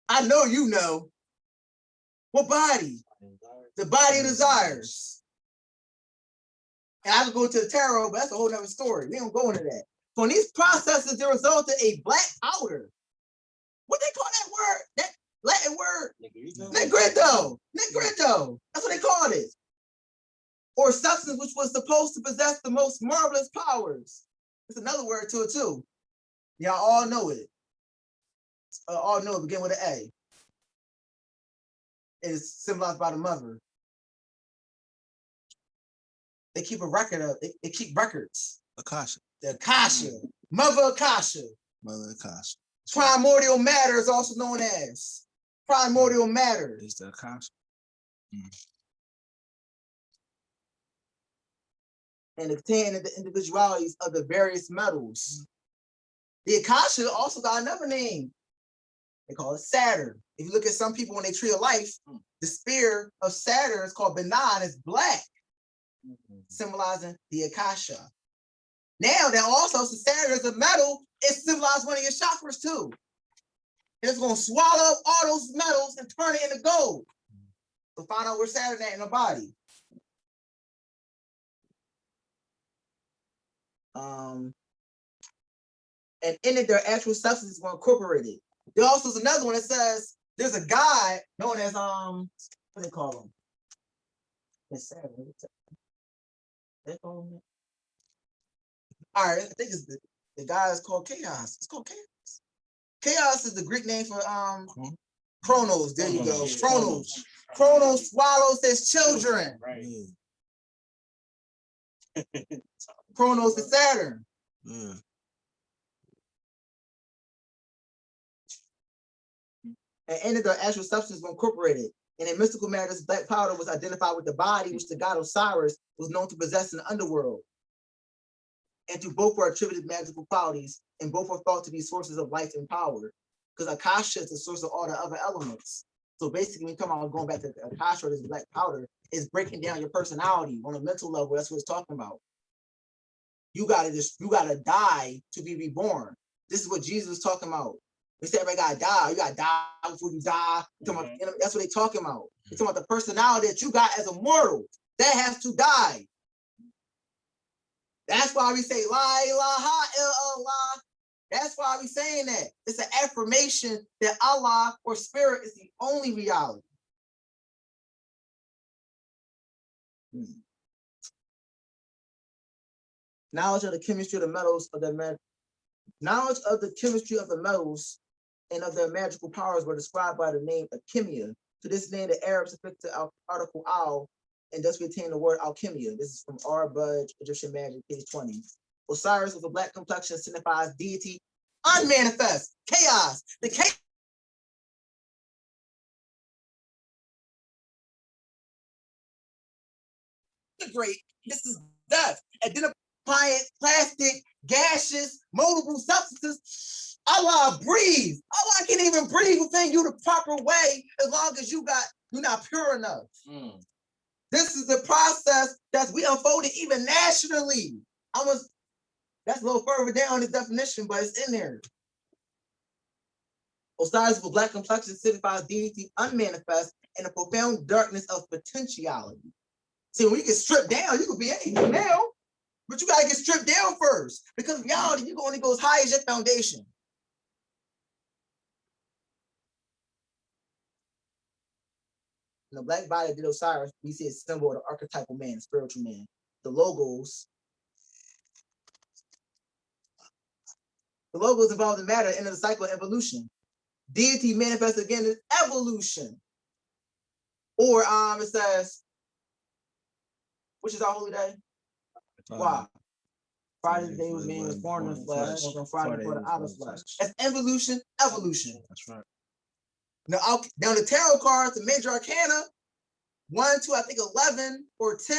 S5: I know you know. What body? The body of desires. And I could go to the tarot, but that's a whole nother story. We don't go into that. So in these processes, there resulted a black powder. What they call that word? That Latin word? Negrito. Negrito. That's what they called it. Or substance which was supposed to possess the most marvelous powers. There's another word to it too. Y'all all know it. All know it begin with an A. It is symbolized by the mother. They keep a record of they keep records.
S2: Akasha.
S5: The Akasha. Mother Akasha.
S2: Mother Akasha.
S5: Primordial matter is also known as primordial matter.
S2: Is the Akasha.
S5: And containing the individualities of the various metals. The Akasha also got another name. They call it Saturn. If you look at some people when they tree of life, the spear of Saturn is called Benan, is black, symbolizing the Akasha. Now, also, so Saturn is a metal it symbolizes one of your chakras too. It's gonna swallow up all those metals and turn it into gold. So find out where Saturn at in the body. And in it, their actual substances were incorporated. There also is another one that says there's a god known as what do they call him? It's Saturn. They call him. All right, I think it's the guy is called Chaos. It's called Chaos. Chaos is the Greek name for Chronos. There you go. Chronos. Chronos swallows his children.
S2: Right.
S5: Chronos is Saturn.
S2: Yeah.
S5: And ended the actual substance were incorporated. And in mystical matters, black powder was identified with the body which the god Osiris was known to possess in the underworld. And to both were attributed magical qualities, and both are thought to be sources of life and power. Because Akasha is the source of all the other elements. So basically, when you come out going back to Akasha, this black powder is breaking down your personality on a mental level. That's what it's talking about. You gotta die to be reborn. This is what Jesus was talking about. We said everybody gotta die. You gotta die before you die. That's what they're talking about. They're talking about the personality that you got as a mortal. That has to die. That's why we say La ilaha illallah. That's why we saying that. It's an affirmation that Allah or spirit is the only reality. Knowledge of the chemistry of the metals of the knowledge of the chemistry of the metals and of their magical powers were described by the name alchemia. To this name, the Arabs affixed the article al, and thus retain the word alchemia. This is from R. Budge, Egyptian Magic, page 20. Osiris with a black complexion signifies deity unmanifest, chaos. The chaos. Great. This is death. Identifying plastic, gaseous, moldable substances. Allah breathes. Allah can't even breathe within you the proper way as long as you're not pure enough. This is the process that's we unfolded even nationally. That's a little further down in the definition, but it's in there. Osiris with black complexion signifies deity unmanifest and a profound darkness of potentiality. See, when you get stripped down, you can be anything now, but you gotta get stripped down first because reality, you can only go as high as your foundation. In the black body of the Osiris, we see a symbol of the archetypal man, the spiritual man. The logos involved in matter and in the cycle of evolution. Deity manifests again as evolution. Or it says, which is our holy day? Why? Friday the day when man was born in the flesh, on Friday before the outer flesh. That's evolution.
S2: That's right.
S5: Now the tarot cards, the major arcana, 1 to I think 11 or 10,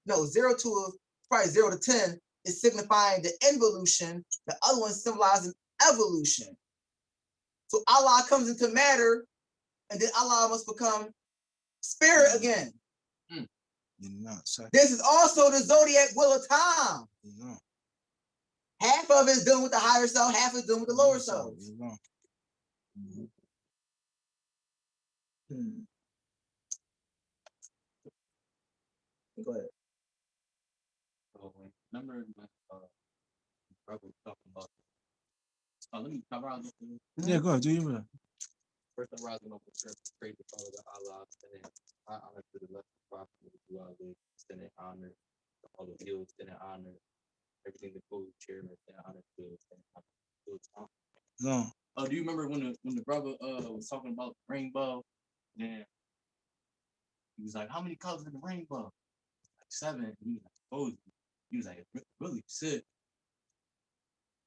S5: 0 to probably 0 to 10 is signifying the involution. The other one symbolizing evolution. So Allah comes into matter, and then Allah must become spirit again. This is also the zodiac wheel of time. Half of it is dealing with the higher self, half is dealing with the lower self. Go ahead.
S7: So remember when brother was talking about let me cover out
S2: Yeah, go ahead. Do you
S7: first I'm rising up with praise the Father of Allah, and then I honor to the left prophet who I live, stand in honor to all the hills, stand in honor everything the code chairman, stand in honor to stand in honor.
S2: No.
S7: Do you remember when the brother was talking about the rainbow? And he was like, how many colors in the rainbow? Like 7. And he was like, oh, he was like, really 6.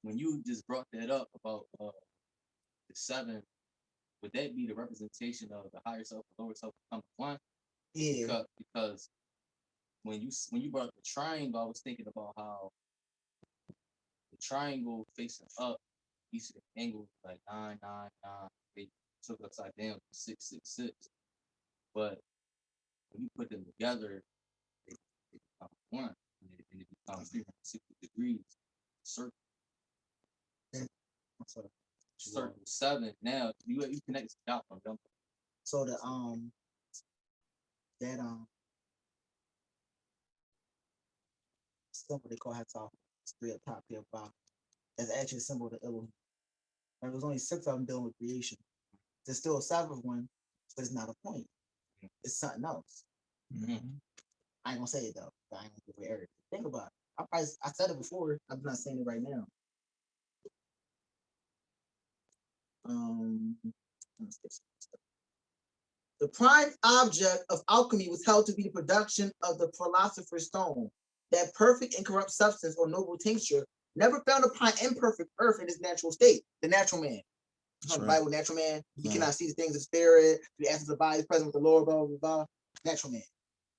S7: When you just brought that up about the 7, would that be the representation of the higher self and lower self become one?
S5: Yeah.
S7: Because when you brought up the triangle, I was thinking about how the triangle facing up, each of the angles like 9, 9, 9. They took upside down 6, 6, 6. But when you put them together, they become one, and it becomes 360 degrees circle. So
S5: sorry.
S7: Circle 7. Now you connect the dot from them.
S5: So that symbol they call Hatzah, it's 3 up top here, bottom. That's actually a symbol of the Elohim. There was only 6 of them dealing with creation. There's still a 7th one, but it's not a point. It's something else.
S2: Mhm.
S5: I ain't gonna say it though. I ain't gonna give away everything. Think about it. I said it before. I'm not saying it right now. Let's get some stuff. The prime object of alchemy was held to be the production of the philosopher's stone, that perfect and corrupt substance or noble tincture never found upon imperfect earth in its natural state. The natural man.
S2: That's
S5: The
S2: right.
S5: Bible, natural man. He
S2: Right.
S5: cannot see the things of spirit. The essence of the body is present with the Lord, blah, blah, blah. Natural man.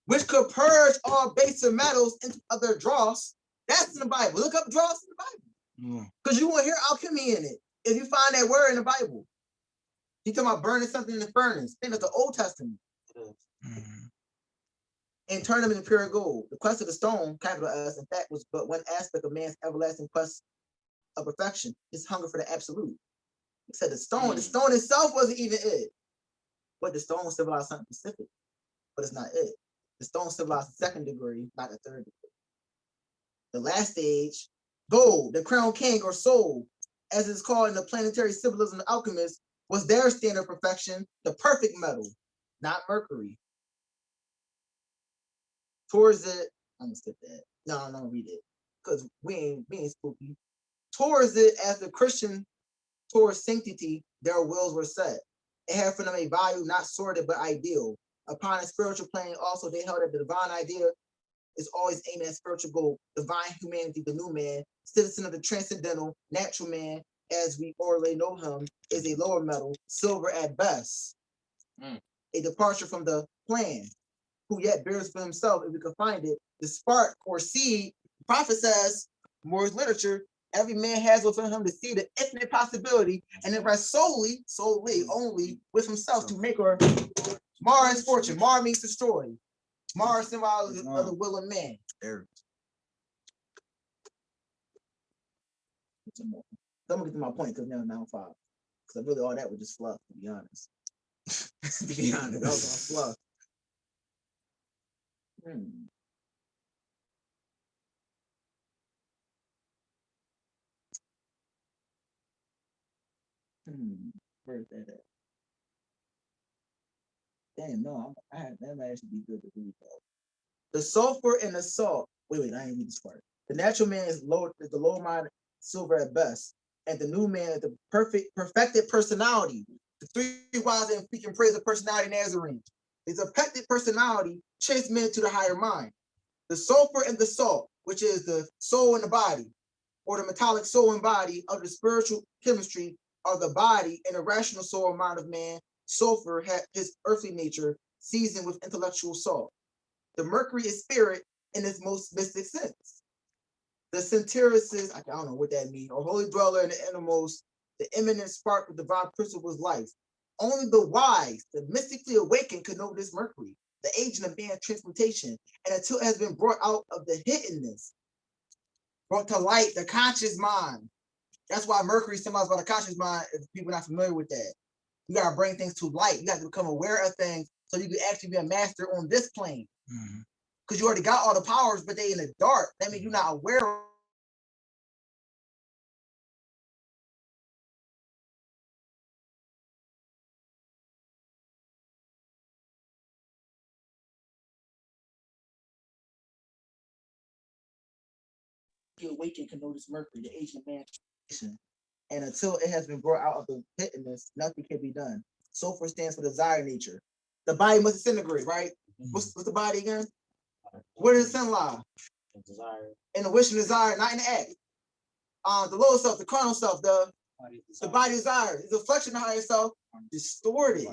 S5: Which could purge all baser metals into other dross. That's in the Bible. Look up dross in the Bible. Because you won't hear alchemy in it if you find that word in the Bible. He talking about burning something in the furnace. Think of the Old Testament. And turn them into pure gold. The quest of the stone, capital S, in fact, was but one aspect of man's everlasting quest of perfection. His hunger for the absolute. He said the stone itself wasn't even it. But the stone symbolized something specific. But it's not it. The stone symbolized the second degree, not the third degree. The last stage, gold, the crown king or soul, as it's called in the planetary symbolism of alchemists, was their standard of perfection, the perfect metal, not mercury. Towards it, I'm gonna skip that. No, I'm gonna read it. Because we ain't spooky. Towards it, as the Christian towards sanctity, their wills were set. It had for them a value not sordid but ideal. Upon a spiritual plane, also they held that the divine idea is always aimed at spiritual goal, divine humanity, the new man, citizen of the transcendental, natural man, as we already know him, is a lower metal, silver at best. A departure from the plan, who yet bears for himself, if we can find it, the spark or seed. The prophet says, Moore's literature, every man has within him to see the infinite possibility, and it rests solely, only with himself to make or mar his fortune. Mar means destroy. Mar symbolizes of the will of man. I'm gonna get to my point because now I'm 5. Because really all that was just fluff, to be honest. To be honest, that was all fluff. Where's that at? Damn, no, that might actually be good to read though. The sulfur and the salt. Wait, I ain't read this part. The natural man is the lower mind, silver at best, and the new man is the perfected personality. The 3 wise and speaking praise of personality Nazarene. It's a perfected personality transmitted to the higher mind. The sulfur and the salt, which is the soul and the body, or the metallic soul and body of the spiritual chemistry of the body and the rational soul and mind of man. Sulfur had his earthly nature seasoned with intellectual salt. The mercury is spirit in its most mystic sense. The Centauruses, I don't know what that means, or holy dweller in the innermost, the imminent spark of divine principle's life. Only the wise, the mystically awakened, could know this mercury, the agent of man's transmutation, and until it has been brought out of the hiddenness, brought to light the conscious mind. That's why mercury symbolized by the conscious mind, if people are not familiar with that. You gotta bring things to light. You got to become aware of things so you can actually be a master on this plane. Because you already got all the powers, but they in the dark. That means you're not aware of the awakened can notice mercury, the agent of man. And until it has been brought out of the hiddenness, nothing can be done. Sulfur stands for desire nature. The body must disintegrate, right? What's the body again? Where does the sun lie?
S6: Desire.
S5: In the wish and desire, not in the act. The lower self, the carnal self, the body desire is a reflection of higher self, distorted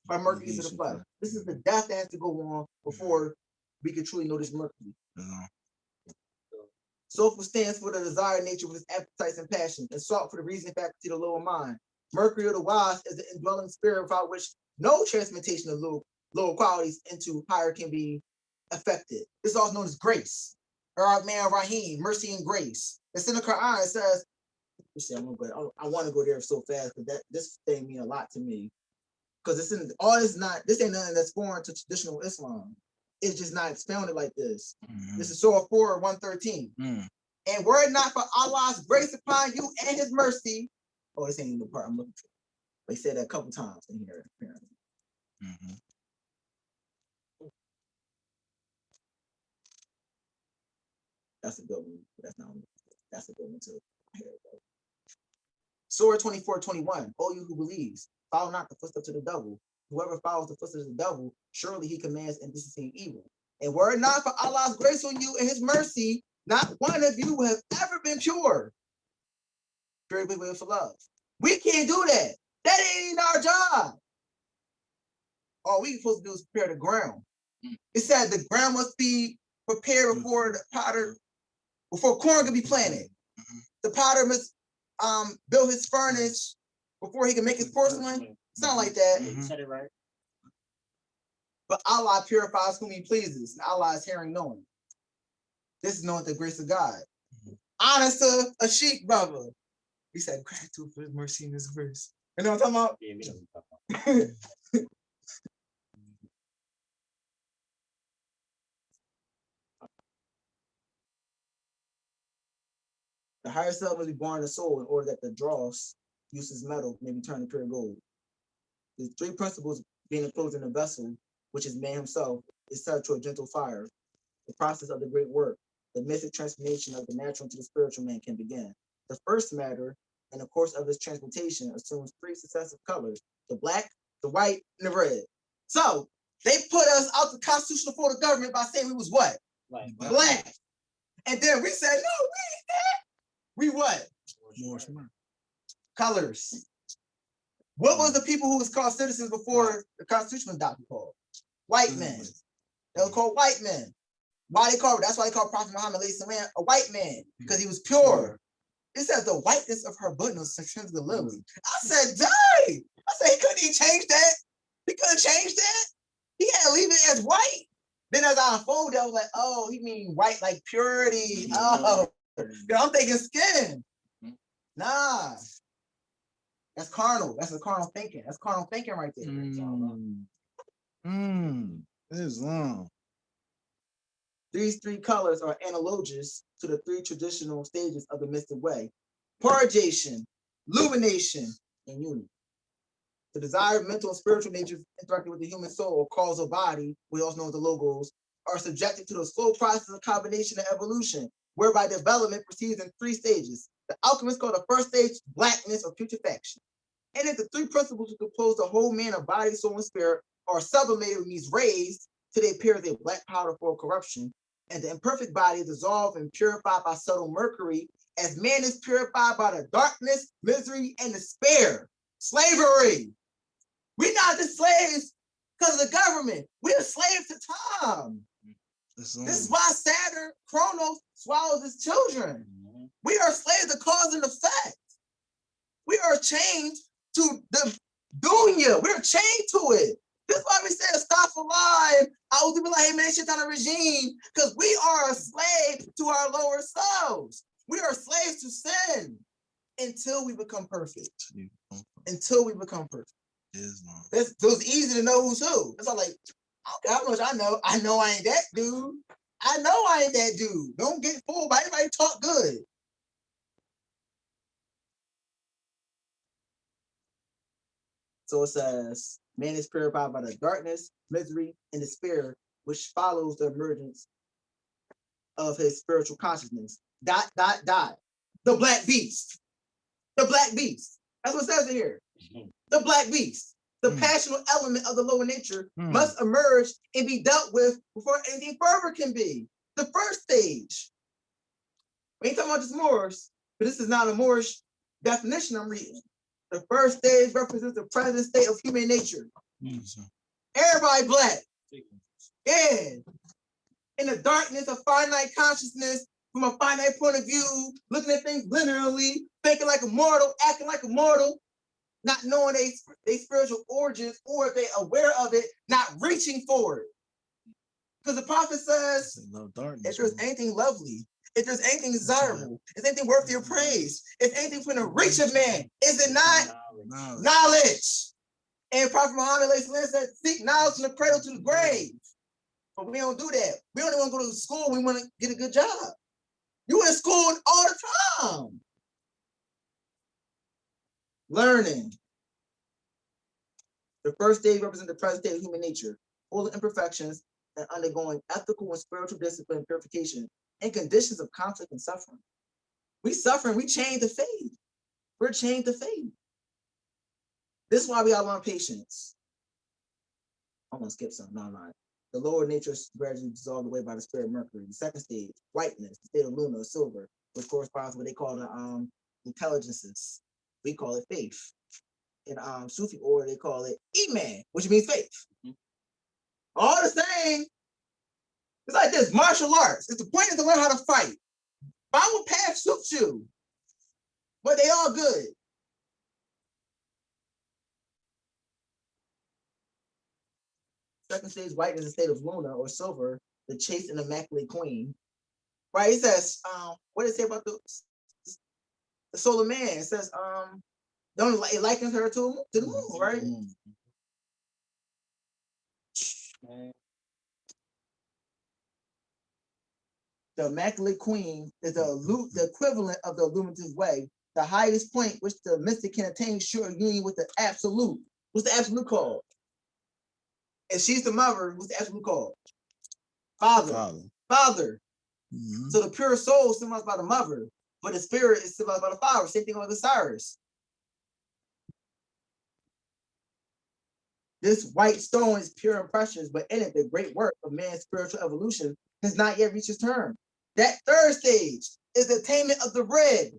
S5: by mercury to the flesh. This is the death that has to go on before we can truly know this mercury. Sulfur stands for the desired nature with its appetites and passions, and salt for the reasoning faculty of the lower mind. Mercury or the wise is the indwelling spirit without which no transmutation of lower qualities into higher can be effected. This is also known as grace. Man Rahim, mercy and grace. It's in the Quran. It says, You see, I'm gonna go. I want to go there so fast because this thing mean a lot to me. Because this isn't all. This ain't nothing that's foreign to traditional Islam. It's just not expounded like this. This is Surah 4:113. And were it not for Allah's grace upon you and His mercy. Oh, this ain't even the part I'm looking for. They said that a couple times in here, apparently. That's a good one. That's not. That's a good one too. Here we go. Surah 24:21. O you who believes, follow not the footsteps of the devil. Whoever follows the footsteps of the devil, surely he commands indecency and evil. And were it not for Allah's grace on you and His mercy, not one of you have ever been pure. Pure with for love. We can't do that. That ain't our job. All we supposed to do is prepare the ground. It said the ground must be prepared before the potter, before corn can be planted. The potter must build his furnace before he can make his porcelain. Sound like that.
S6: You said it right.
S5: But Allah purifies whom He pleases. And Allah is hearing knowing. This is knowing the grace of God. Honest to a sheik brother. He said, gratitude for His mercy and His grace. You know what I'm talking about?
S6: Yeah, we know what you're talking about.
S5: The higher self must be born in the soul in order that the dross, useless metal, may be turned to pure gold. The three principles being enclosed in a vessel, which is man himself, is set to a gentle fire. The process of the great work, the mystic transformation of the natural into the spiritual man can begin. The first matter, in the course of its transmutation, assumes three successive colors: the black, the white, and the red. So they put us out the constitutional for the government by saying we was what? Black. And then we said, no, we ain't that. We what?
S2: More smart.
S5: Colors. What was the people who was called citizens before the Constitution was adopted called? White men. They were called white men. Why they called? That's why they called Prophet Muhammad a white man, because he was pure. It says the whiteness of her buttons transcends the lily. I said, dang. I said, he couldn't change that. He couldn't change that. He had to leave it as white. Then as I unfolded, I was like, oh, he mean white like purity. Oh, I'm thinking skin. Nah. That's carnal. That's a carnal thinking. That's carnal thinking right there.
S2: Islam.
S5: These three colors are analogous to the three traditional stages of the mystic way: purgation, illumination, and unity. The desired mental and spiritual natures interacting with the human soul or causal body, we also know as the logos, are subjected to the slow process of combination and evolution, whereby development proceeds in three stages. The alchemists call the first stage blackness or putrefaction. And if the three principles which compose the whole man of body, soul, and spirit are sublimated with these rays till they appear as a black powder for corruption, and the imperfect body is dissolved and purified by subtle mercury, as man is purified by the darkness, misery, and despair. Slavery. We're not the slaves because of the government. We're slaves to time. This is why Saturn, Chronos, swallows his children. We are slaves to cause and effect. We are chained to the dunya. We're chained to it. This is why we say stop alive. I will be like, hey man, shit on a regime, because we are a slave to our lower selves. We are slaves to sin until we become perfect. Until we become perfect. It's easy to know who's who. It's all like, I don't care how much I know. I know I ain't that dude. I know I ain't that dude. Don't get fooled by anybody talk good. So it says, man is purified by the darkness, misery, and despair, which follows the emergence of his spiritual consciousness. ... The black beast. The black beast. That's what it says in here. The black beast. The passionate element of the lower nature must emerge and be dealt with before anything further can be. The first stage. We ain't talking about this Moorish, but this is not a Moorish definition I'm reading. The first stage represents the present state of human nature. Everybody black. Yeah. In the darkness of finite consciousness, from a finite point of view, looking at things linearly, thinking like a mortal, acting like a mortal, not knowing they spiritual origins, or if they're aware of it, not reaching for it. Because the prophet says, if there's anything lovely, If there's anything desirable, if anything worth your praise, if anything within the reach of man, is it not knowledge? And Prophet Muhammad said, seek knowledge from the cradle to the grave. But we don't do that. We don't want to go to school. We want to get a good job. You in school all the time. Learning. The first stage represents the present state of human nature, full of imperfections and undergoing ethical and spiritual discipline and purification in conditions of conflict and suffering. We suffering, we chained to faith. We're chained to faith. This is why we gotta learn patience. I'm gonna skip some. No. The lower nature is gradually dissolved away by the spirit of Mercury. The second stage, whiteness, the state of Luna or silver, which corresponds to what they call the intelligences. We call it faith. In Sufi order, they call it Iman, which means faith. All the same. It's like this, martial arts. It's the point is to learn how to fight. Find what path suits you. But they all good. Second stage, white is the state of Luna or silver, the chaste and immaculate queen. Right? It says, what does it say about the solar man? It says, it likens her to the moon, right? The immaculate queen is the equivalent of the illuminative way, the highest point which the mystic can attain sure union with the absolute. What's the absolute called? If she's the mother, what's the absolute called? Father. Mm-hmm. So the pure soul is symbolized by the mother, but the spirit is symbolized by the father. Same thing with the Cyrus. This white stone is pure and precious, but in it, the great work of man's spiritual evolution has not yet reached its term. That third stage is the attainment of the red.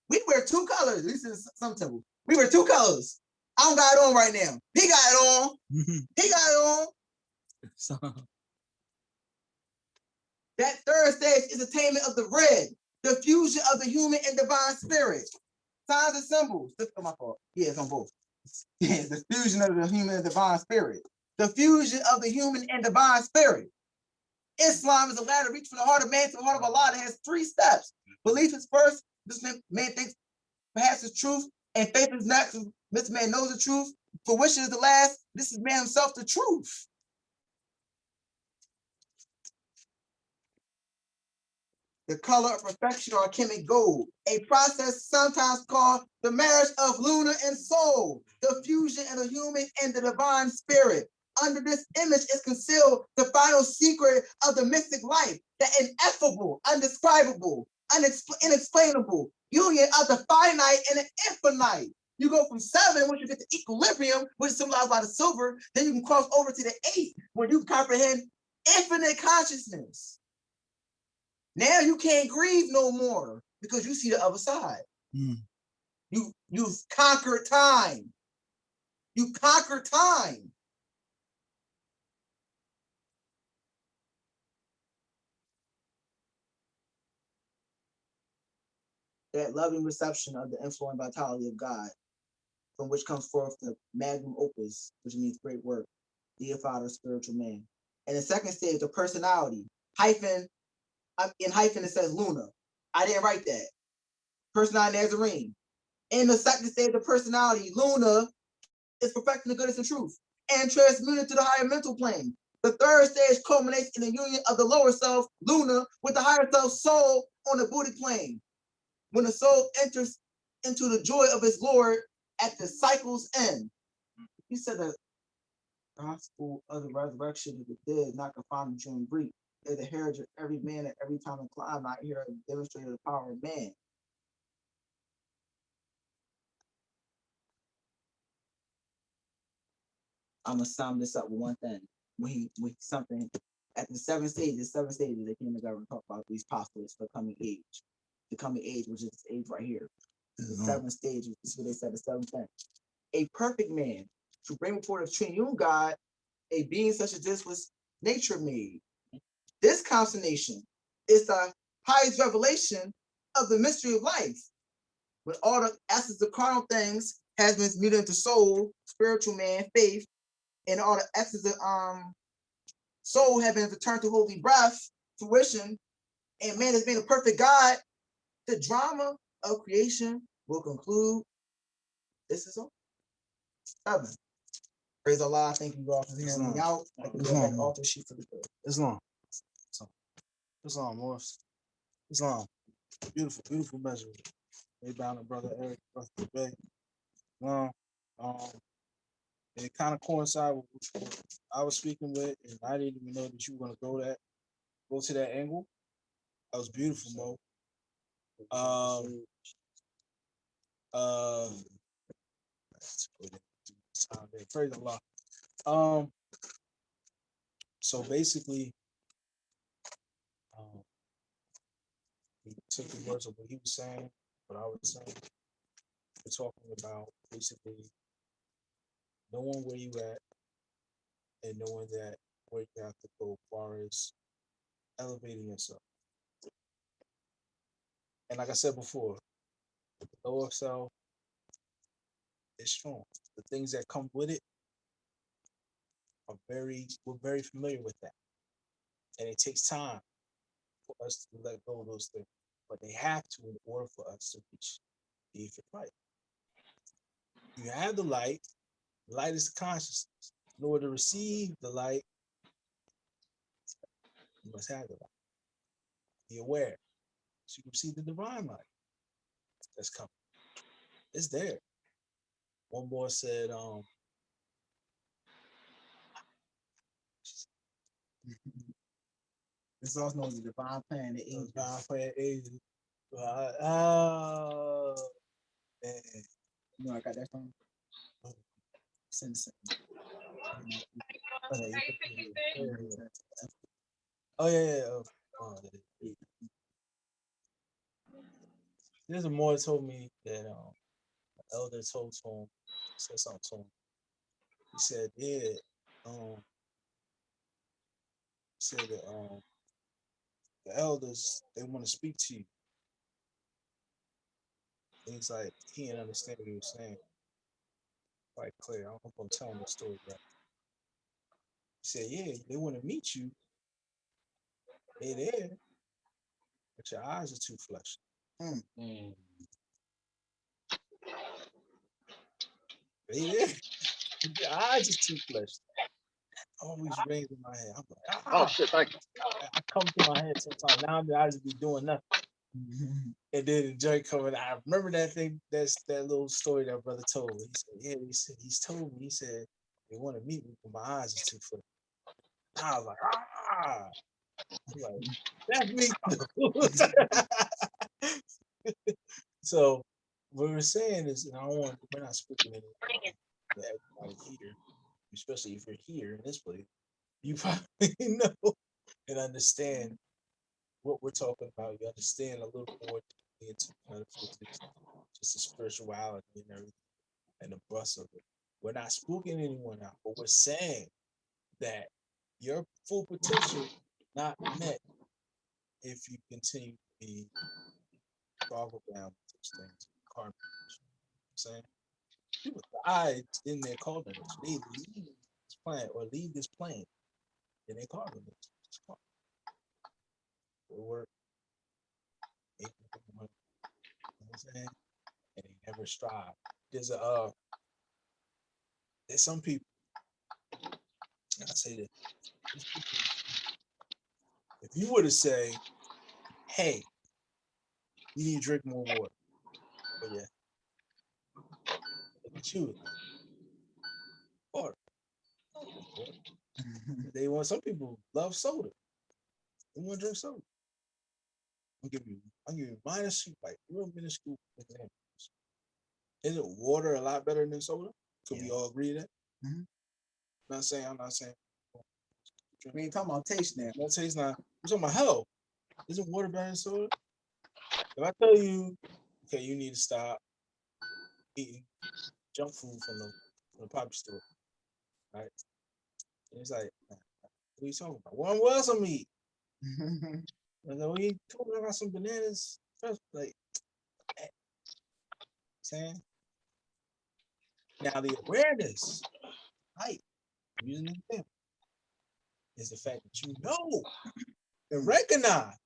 S5: We wear two colors, at least in some temple. We wear two colors. I don't got it on right now. He got it on. He got it on. That third stage is attainment of the red, the fusion of the human and divine spirit. Signs and symbols. This is my fault. Yeah, it's on both. Yeah, the fusion of the human and divine spirit. The fusion of the human and divine spirit. Islam is a ladder reach from the heart of man to the heart of Allah that has 3 steps. Belief is first. This man thinks perhaps it's truth, and faith is next. This man knows the truth. Fruition is the last. This is man himself, the truth. The color of perfection or alchemic gold, a process sometimes called the marriage of lunar and soul, the fusion of the human and the divine spirit. Under this image is concealed the final secret of the mystic life, the ineffable, undescribable, inexplainable union of the finite and the infinite. You go from 7, once you get to equilibrium, which is symbolized by the silver, then you can cross over to the 8, where you comprehend infinite consciousness. Now you can't grieve no more because you see the other side. You've conquered time. You conquered time. That loving reception of the influence and vitality of God, from which comes forth the magnum opus, which means great work, deified or spiritual man. And the second stage, the personality, hyphen, in hyphen it says Luna. I didn't write that. Personality Nazarene. In the second stage of personality, Luna is perfecting the goodness and truth and transmuted to the higher mental plane. The third stage culminates in the union of the lower self, Luna, with the higher self, soul, on the Buddhic plane. When the soul enters into the joy of its Lord at the cycle's end. He said the gospel of the resurrection of the dead, not confined to June Greek, is the heritage of every man at every time and climb, not here to demonstrate the power of man. I'm gonna sum this up with one thing. When something at the 7 stages, they came together and talk about these postulates for coming age. The coming age, which is this age right here. The 7 stages, this is what they said, the 7 things. A perfect man to bring before the triune God, a being such as this was nature made. This consummation is the highest revelation of the mystery of life. When all the essence of carnal things has been muted into soul, spiritual man, faith, and all the essence of soul have been returned to holy breath, fruition, and man is being a perfect God, the drama of creation will conclude. This is all. 7. Praise Allah. Thank you all for hearing me out. I can go back off the sheet for the good.
S2: Islam. Islam, Morris. Islam. Beautiful, beautiful measure. Hey, down to brother Eric, brother Bay. And it kind of coincided with what I was speaking with, and I didn't even know that you were gonna go to that angle. That was beautiful, Mo. Praise Allah. So basically, he took the words of what he was saying, what I was saying. We're talking about basically knowing where you at and knowing that where you have to go as far as elevating yourself. And like I said before, the lower self is strong. The things that come with it we're very familiar with that. And it takes time for us to let go of those things. But they have to in order for us to reach the infinite light. You have the light. The light is the consciousness. In order to receive the light, you must have the light. Be aware. So you can see the divine light that's coming. It's there. One boy said,
S5: This is also known as the divine plan, the angel.
S2: divine plan is, oh, man.
S5: You know, I got that from Send.
S2: Oh, yeah. There's a more told me that the elder told to him, said something to him. He said, yeah, he said that the elders, they want to speak to you. And he's like, he didn't understand what he was saying. Quite clear. I hope I'm telling the story right. He said, yeah, they want to meet you. They there, but your eyes are too fleshy. They there, but your eyes are too fleshy. Always rings in my head. I'm like,
S3: Oh shit, thank you.
S2: I come to my head sometimes. Now I just be doing nothing. And then the joint coming. I remember that thing. That's that little story that brother told me. He said, yeah, he's told me. He said they want to meet me, but my eyes are too fleshy. I was like, I'm like, that's me. So what we're saying is, and we're not speaking to everybody here, especially if you're here in this place, you probably know and understand what we're talking about. You understand a little more into metaphysics, just the spirituality and everything, and the bust of it. We're not spooking anyone out, but we're saying that your full potential not met if you continue to be boggled down with those things. Karma. Saying people die in their carbon. They leave this planet or leave this plane in their carbon. They work, you know what I'm saying? And they never strive. There's some people, and I say this, if you were to say, hey, you need to drink more water. But yeah. Look at you. Water. They want some people love soda. They want to drink soda. I'll give you minus like real minuscule examples. Isn't water a lot better than soda? Could we all agree to that?
S5: Mhm.
S2: I'm not saying.
S5: We ain't talking about taste now.
S2: I'm not saying it's not. I'm talking about health. Isn't water better than soda? If I tell you, okay, you need to stop eating junk food from the poppy store, right? And it's like, what are you talking about? What else I'm eating? And then we talking about some bananas. Like, saying now the awareness, right? Using an example, is the fact that you know and recognize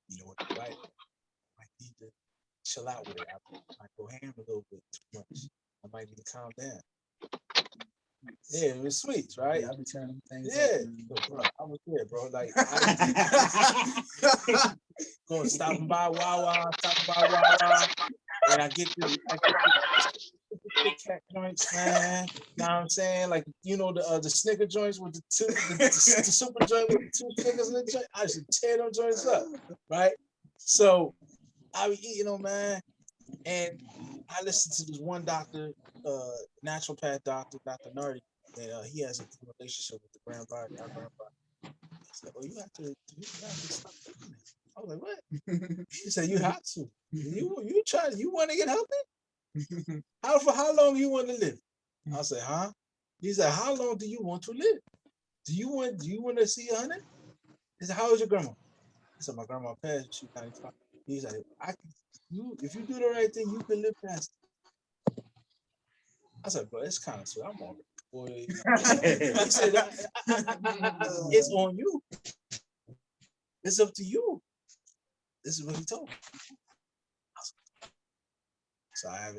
S2: you know what, right? I need to chill out with it. I might go ham a little bit too much. I might need to calm down. Yeah, it was sweet, right?
S1: Yeah, I be tearing them things
S2: Yeah,
S1: up. Man.
S2: yo, bro, I was there, bro. Like, going stopping by Wawa, and I get the Kit Kat joints, man. Know what I'm saying? Like, you know, the Snicker joints with the super joint with the 2 Snickers in the joint. I should tear them joints up, right? So I be eating them, man. And I listened to this one doctor, naturopath doctor, Dr. Nardi, and he has a good relationship with the grandpa. Our grandpa. He said, "Oh, you have to stop doing this." I was like, "What?" He said, "You have to. You want to get healthy? For how long you want to live?" I said, "Huh?" He said, "How long do you want to live? Do you want to see 100?" He said, "How old is your grandma?" I said, "My grandma passed. She's 95." He's like, if you do the right thing, you can live past." I said, "Bro, it's kind of sweet. I'm already 40." He said, "It's on you. It's up to you." This is what he told me. So I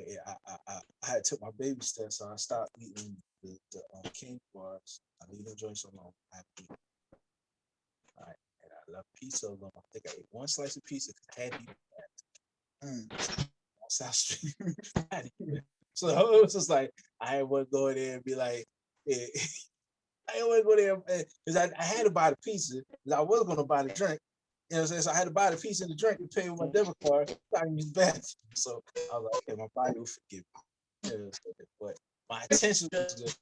S2: had took my baby steps, so I stopped eating the King bars. I leave them joints alone. I had to eat. All right, and I left pizza alone. I think I ate 1 slice of pizza because I had to eat that. South Street. So it was just like I didn't want to go in there and be like, eh, I didn't want to go there because I had to buy the pizza because I was going to buy the drink. You know what I'm saying? So I had to buy the pizza and the drink and pay with my debit card. So I can use the bathroom. So I was like, okay, my body will forgive me. You know, but my intention was just,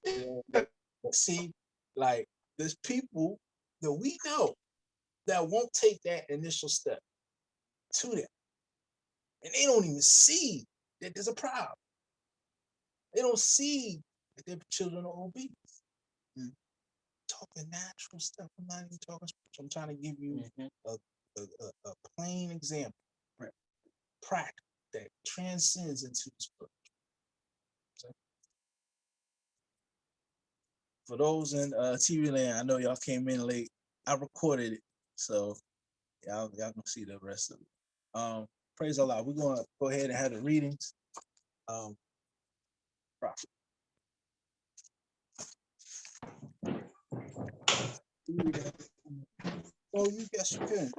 S2: see, like, there's people that we know that won't take that initial step to them. And they don't even see that there's a problem. They don't see that their children are obese. Talking natural stuff. I'm not even talking spiritual. I'm trying to give you a plain example, right? Practice that transcends into the spiritual. So, for those in TV land, I know y'all came in late. I recorded it, so y'all can see the rest of it. Praise Allah. We're gonna go ahead and have the readings. Prophet. Oh, you guess you can.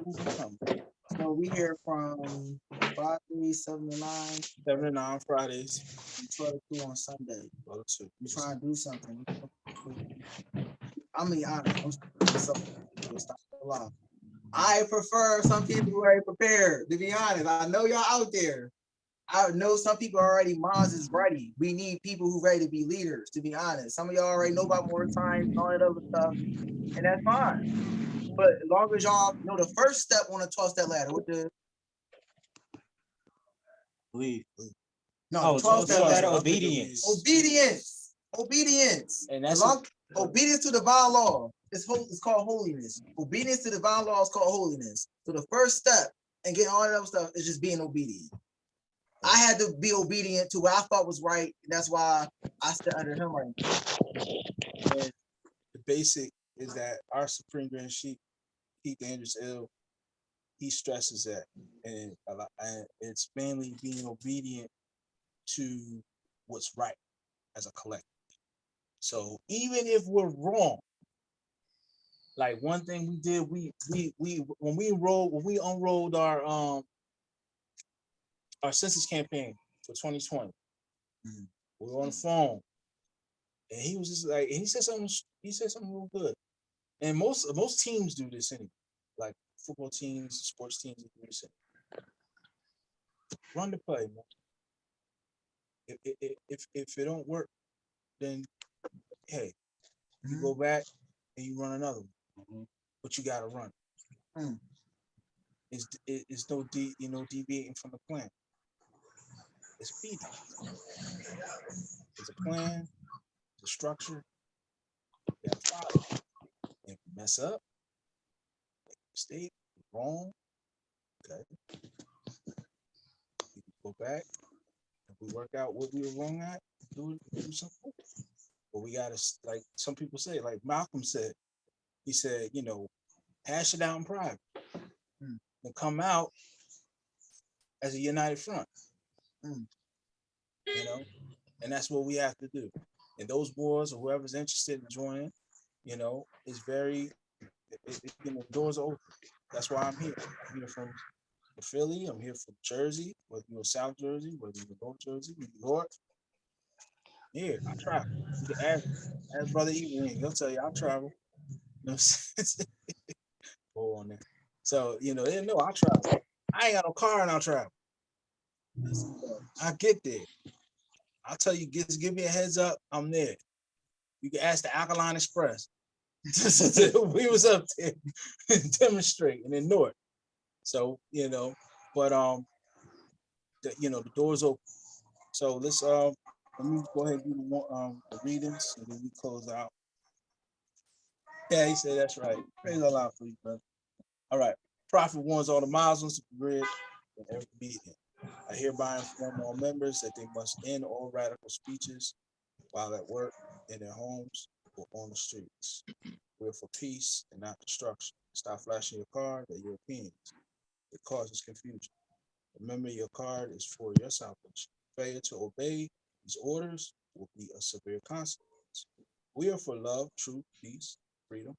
S5: So we hear from 5, 3, 7 to 9,
S2: 7 to 9 Fridays,
S5: and 12 to 2 on Sunday.
S2: 12 to 2.
S5: We're trying to do something. I mean, honest. I prefer some people who are already prepared. To be honest, I know y'all out there. I know some people already. Mons is ready. We need people who ready to be leaders. To be honest, some of y'all already know about more time and all that other stuff, and that's fine. But as long as y'all know the first step, want to toss that ladder with the
S7: Believe.
S5: no, 12 step ladder.
S6: Obedience.
S5: Obedience.
S2: And that's
S5: obedience to divine law. It's called holiness. Obedience to divine law is called holiness. So the first step and getting all that other stuff is just being obedient. I had to be obedient to what I thought was right. That's why I stood under him right now.
S2: And the basic is that our Supreme Grand Sheikh, Keith Andrews Ill, he stresses that, and it's mainly being obedient to what's right as a collective. So even if we're wrong, like one thing we did, we when we unrolled our census campaign for 2020, we were on the phone, and he was just like, and he said something real good. And most teams do this anyway, like football teams, sports teams do this anyway. Run the play, man. If it don't work, then hey, you go back and you run another one. But you gotta run. It's no deviating from the plan. It's obedience. It's a plan, it's a structure. You gotta follow. If you mess up, make a mistake, wrong, okay. You can go back. If we work out what we were wrong at, do something. But we gotta, like some people say, like Malcolm said, he said, hash it out in private. to come out as a united front.
S5: Mm.
S2: You know, and that's what we have to do. And those boys or whoever's interested in joining, you know, is very, you know, doors are open. That's why I'm here. I'm here from Philly. I'm here from Jersey, whether you're South Jersey, whether you're North Jersey, New York. Here, I travel. You can ask Brother Evelyn. He'll tell you I travel. You know what I'm saying? Go on there. So, you know, they know I travel. I ain't got no car and I travel. I get there. I'll tell you, just give me a heads up. I'm there. You can ask the Alkaline Express. We was up there demonstrating in North. So, you know, but you know, the doors open. So let's let me go ahead and do the readings and then we close out. Yeah, he said that's right. Praise Allah for you, brother. All right. Prophet warns all the Muslims to be read in every meeting. I hereby inform all members that they must end all radical speeches while at work, in their homes, or on the streets. We're for peace and not destruction. Stop flashing your card at Europeans. It causes confusion. Remember, your card is for your salvation. Failure to obey these orders will be a severe consequence. We are for love, truth, peace, freedom.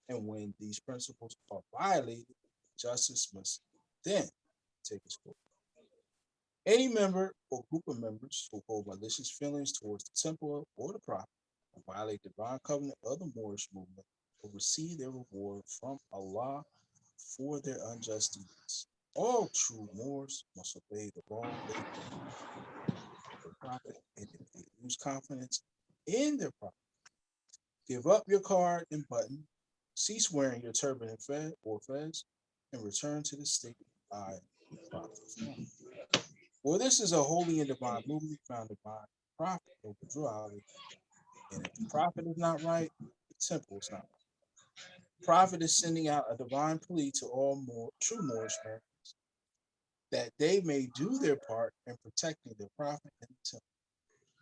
S2: And when these principles are violated, justice must then take its course. Any member or group of members who hold malicious feelings towards the temple or the prophet and violate the divine covenant of the Moorish movement will receive their reward from Allah for their unjust deeds. All true Moors must obey the law they the prophet, and if they lose confidence in their prophet, give up your card and button, cease wearing your turban and fez, and return to the state by the prophet. For this is a holy and divine movement founded by the prophet over Drew Ali, and if the prophet is not right, the temple is not right. The prophet is sending out a divine plea to all true Moorish men that they may do their part in protecting their prophet and the temple.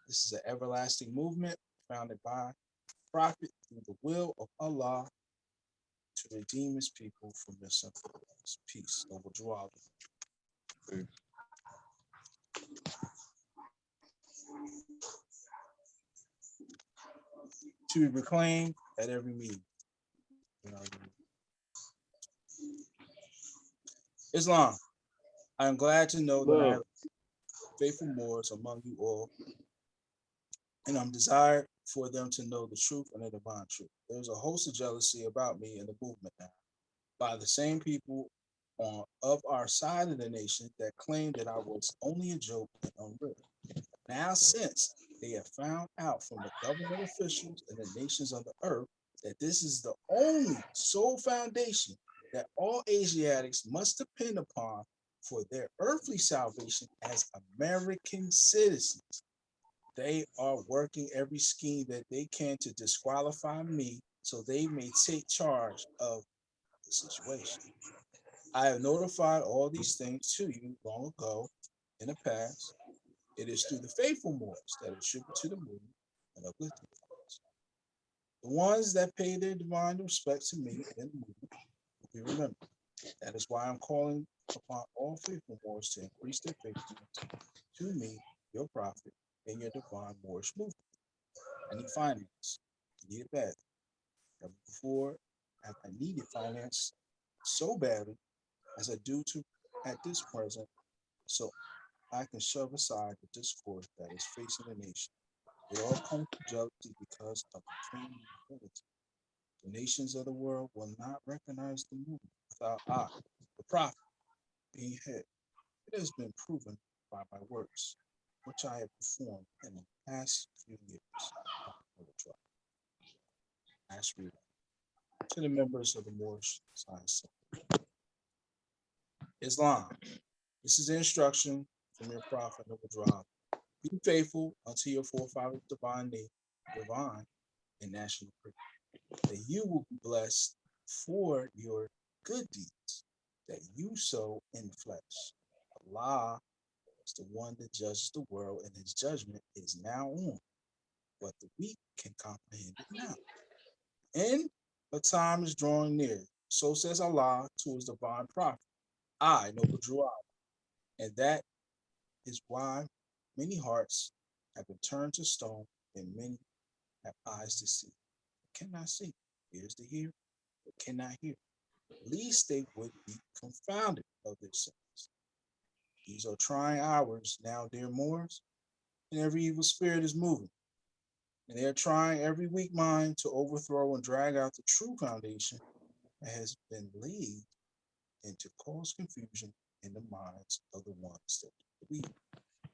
S2: This is an everlasting movement founded by the prophet through the will of Allah to redeem his people from their sinfulness. Peace over Drew Ali. To be proclaimed at every meeting. You know what I mean? Islam. I am glad to know that I
S3: Love.
S2: have faithful Moors among you all, and I'm desired for them to know the truth and the divine truth. There's a host of jealousy about me in the movement now by the same people of our side of the nation that claim that I was only a joke and unreal. Now, since they have found out from the government officials and the nations of the earth that this is the only sole foundation that all Asiatics must depend upon for their earthly salvation as American citizens, they are working every scheme that they can to disqualify me so they may take charge of the situation. I have notified all these things to you long ago in the past. It is through the faithful Moors that attribute to the movement and uplifting thoughts. The ones that pay their divine respect to me in the movement will be remembered. That is why I'm calling upon all faithful Moors to increase their faithfulness to me, your prophet, and your divine Moorish movement. I need finance. I need it bad. Never before have I needed finance so badly as I do to at this present, so I can shove aside the discord that is facing the nation. It all comes to jealousy because of the training and ability. The nations of the world will not recognize the movement without I, the prophet, being head. It has been proven by my works, which I have performed in the past few years. Last reading to the members of the Moorish Science Center. Islam. This is the instruction from your prophet Noble Drab. Be faithful unto your forefathers' divine and national prayer, that you will be blessed for your good deeds that you sow in flesh. Allah is the one that judges the world, and his judgment is now on, but the weak can comprehend it now. And the time is drawing near. So says Allah to his divine prophet. I, Noble Drew I. And that is why many hearts have been turned to stone, and many have eyes to see, but cannot see, ears to hear, but cannot hear, lest they would be confounded of their sins. These are trying hours now, dear Moors, and every evil spirit is moving, and they are trying every weak mind to overthrow and drag out the true foundation that has been laid, and to cause confusion in the minds of the ones that believe.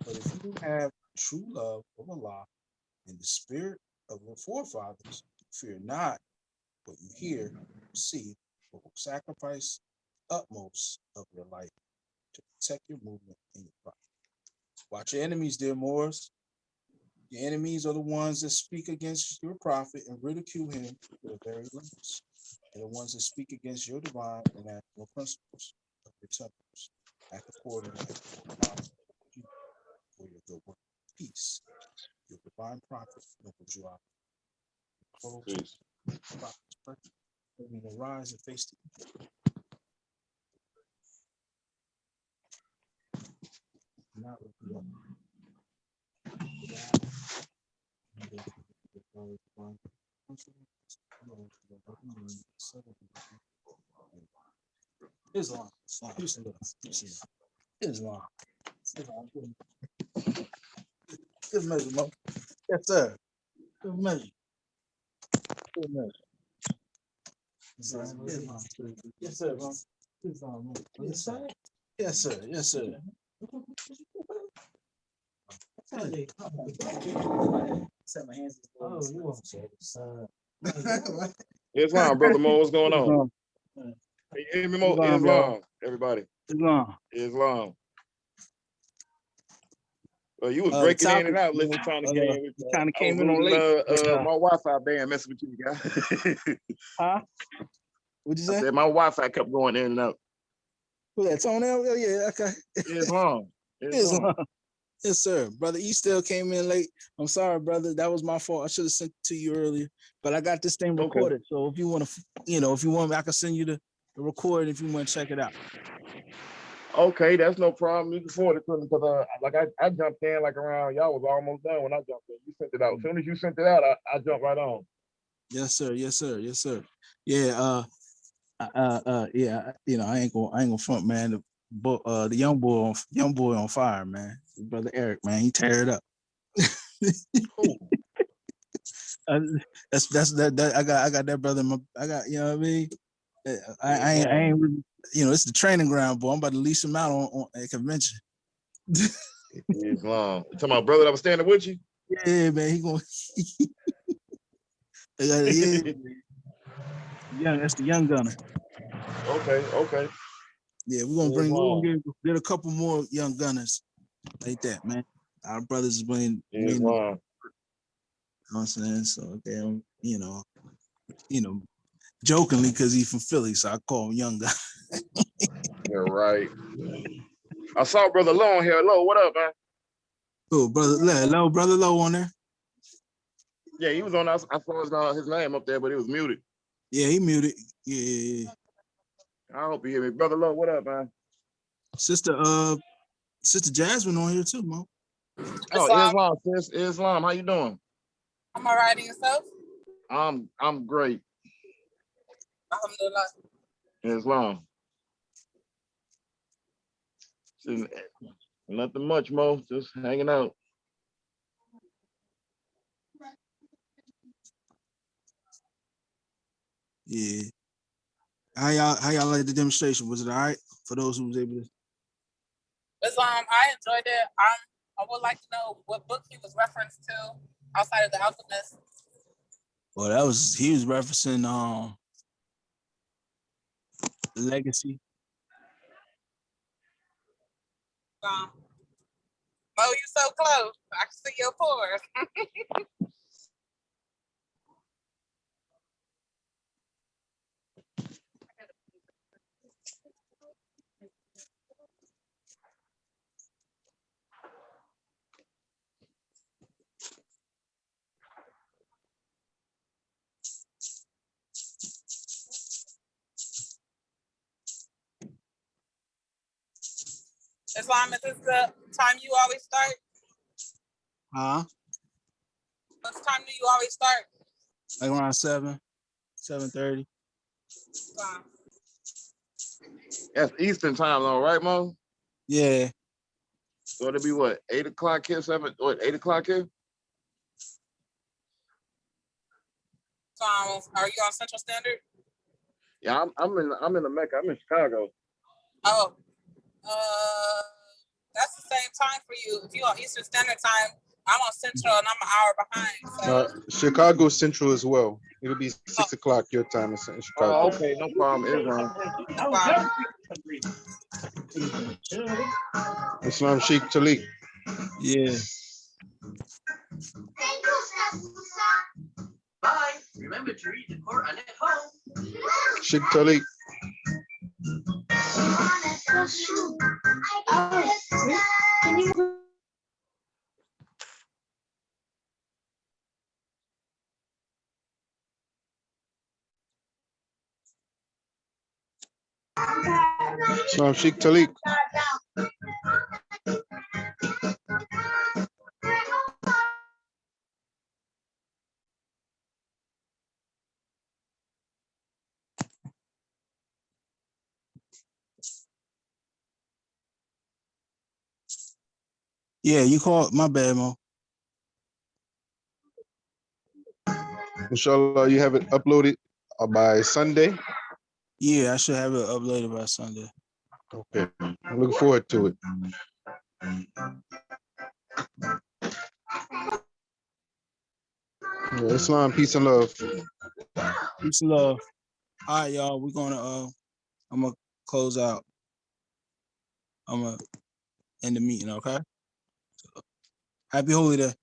S2: But if you have true love of Allah and the spirit of your forefathers, fear not what you hear or see, but will sacrifice utmost of your life to protect your movement and your pride. Watch your enemies, dear Moors. Your enemies are the ones that speak against your prophet and ridicule him with their very lips. And the ones that speak against your divine and natural principles of your temples. Act accordingly for your good work. Peace. Your divine prophet, Noble Juah. Close
S3: Peace.
S2: prophet's presence. We will rise and face the not with the other. Islam. Islam. Good measure, Mo. Yes, sir. Good measure. Good measure. Islam. Yes, sir, Mo. Islam, Mo. Yes, sir. Yes, sir. Yes, sir. Set my hands. Oh, you want
S3: Islam, brother Mo, what's going on?
S2: Islam.
S3: Can you hear me, Mo?
S2: Islam, y'all.
S3: Islam, everybody.
S2: Islam.
S3: Islam. Well, you was
S2: The
S3: breaking in
S2: topic,
S3: and out. Listen, trying to get in with
S2: you
S3: you.
S2: kind of
S3: I was
S2: came in on
S3: losing
S2: late. But,
S3: my Wi-Fi band messing with you, guys.
S2: huh? What'd you
S3: I
S2: say?
S3: said my Wi-Fi kept going in and out.
S2: Who that? Tone L? Oh, yeah, okay.
S3: Islam.
S2: Islam. Yes, sir. Brother E still came in late. I'm sorry, brother. That was my fault. I should have sent it to you earlier. But I got this thing
S3: Okay.
S2: recorded. So if you want to, if you want, I can send you the recording if you want to check it out.
S3: Okay, that's no problem. You can forward it to me because I jumped in like around, y'all was almost done when I jumped in. You sent it out. As soon as you sent it out, I jumped right on.
S2: Yes, sir. Yes, sir. Yes, sir. Yeah. Yeah. I ain't gonna front, man. The young boy on fire, man. Brother Eric, man, he tear it up.
S3: Cool.
S2: That's that I got that brother. I got, you know what I mean. I
S3: Islam.
S2: ain't really, it's the training ground, boy. I'm about to lease him out on a convention.
S3: Islam. You talking about brother that was standing with you?
S2: Yeah, man. He gonna. Yeah, young. That's the young gunner.
S3: Okay.
S2: Yeah, we're gonna get a couple more young gunners like that, man. Our brothers is winning. You know
S3: Islam.
S2: what I'm saying? So okay, jokingly because he's from Philly, so I call him young guy.
S3: You're right. I saw brother Low on here. Hello, what up, man?
S2: Oh, brother Low on there.
S3: Yeah, he was on. I saw his name up there, but it was muted.
S2: Yeah, he muted. Yeah.
S3: I hope you hear me, brother Low. What up, man?
S2: Sister Jasmine on here too, Mo.
S3: Oh, Islam, sis. Islam, how you doing?
S8: I'm all right, and yourself?
S3: I'm great.
S8: Alhamdulillah.
S3: Islam. Nothing much, Mo. Just hanging out.
S2: Yeah. How y'all like the demonstration? Was it all right for those who was able to?
S8: I enjoyed it. I would like to know what book he was referenced to outside of the Alchemist.
S2: Well, he was referencing Legacy.
S8: Mo, you so close. I can see your pores. Islam, is this the time you always start?
S2: Huh?
S8: What time do you always start?
S2: Like around 7:30.
S3: That's Eastern time though, right, Mo?
S2: Yeah.
S3: So it'll be what, 8 o'clock here, 8 o'clock here?
S8: Are you on Central Standard?
S3: Yeah, I'm in the Mecca. I'm in Chicago.
S8: Oh, that's the same time for you. If you're on Eastern Standard Time, I'm on Central and I'm an hour behind. So
S9: Chicago Central as well. It'll be 6 o'clock your time in Chicago.
S3: Oh, okay, no problem. Islam.
S9: Islam Sheikh Talik.
S2: Yeah.
S6: Bye. Remember to read the Quran at home.
S9: Sheikh Talik. Islam Sheikh Talik.
S2: Yeah, you called my bad, Mo.
S9: Inshallah, you have it uploaded by Sunday.
S2: Yeah, I should have it uploaded by Sunday.
S9: Okay, I'm looking forward to it. Yeah, Islam, peace and love.
S2: Peace and love. All right, y'all. We're gonna I'm gonna close out. I'm gonna end the meeting, okay? Happy Holy Day.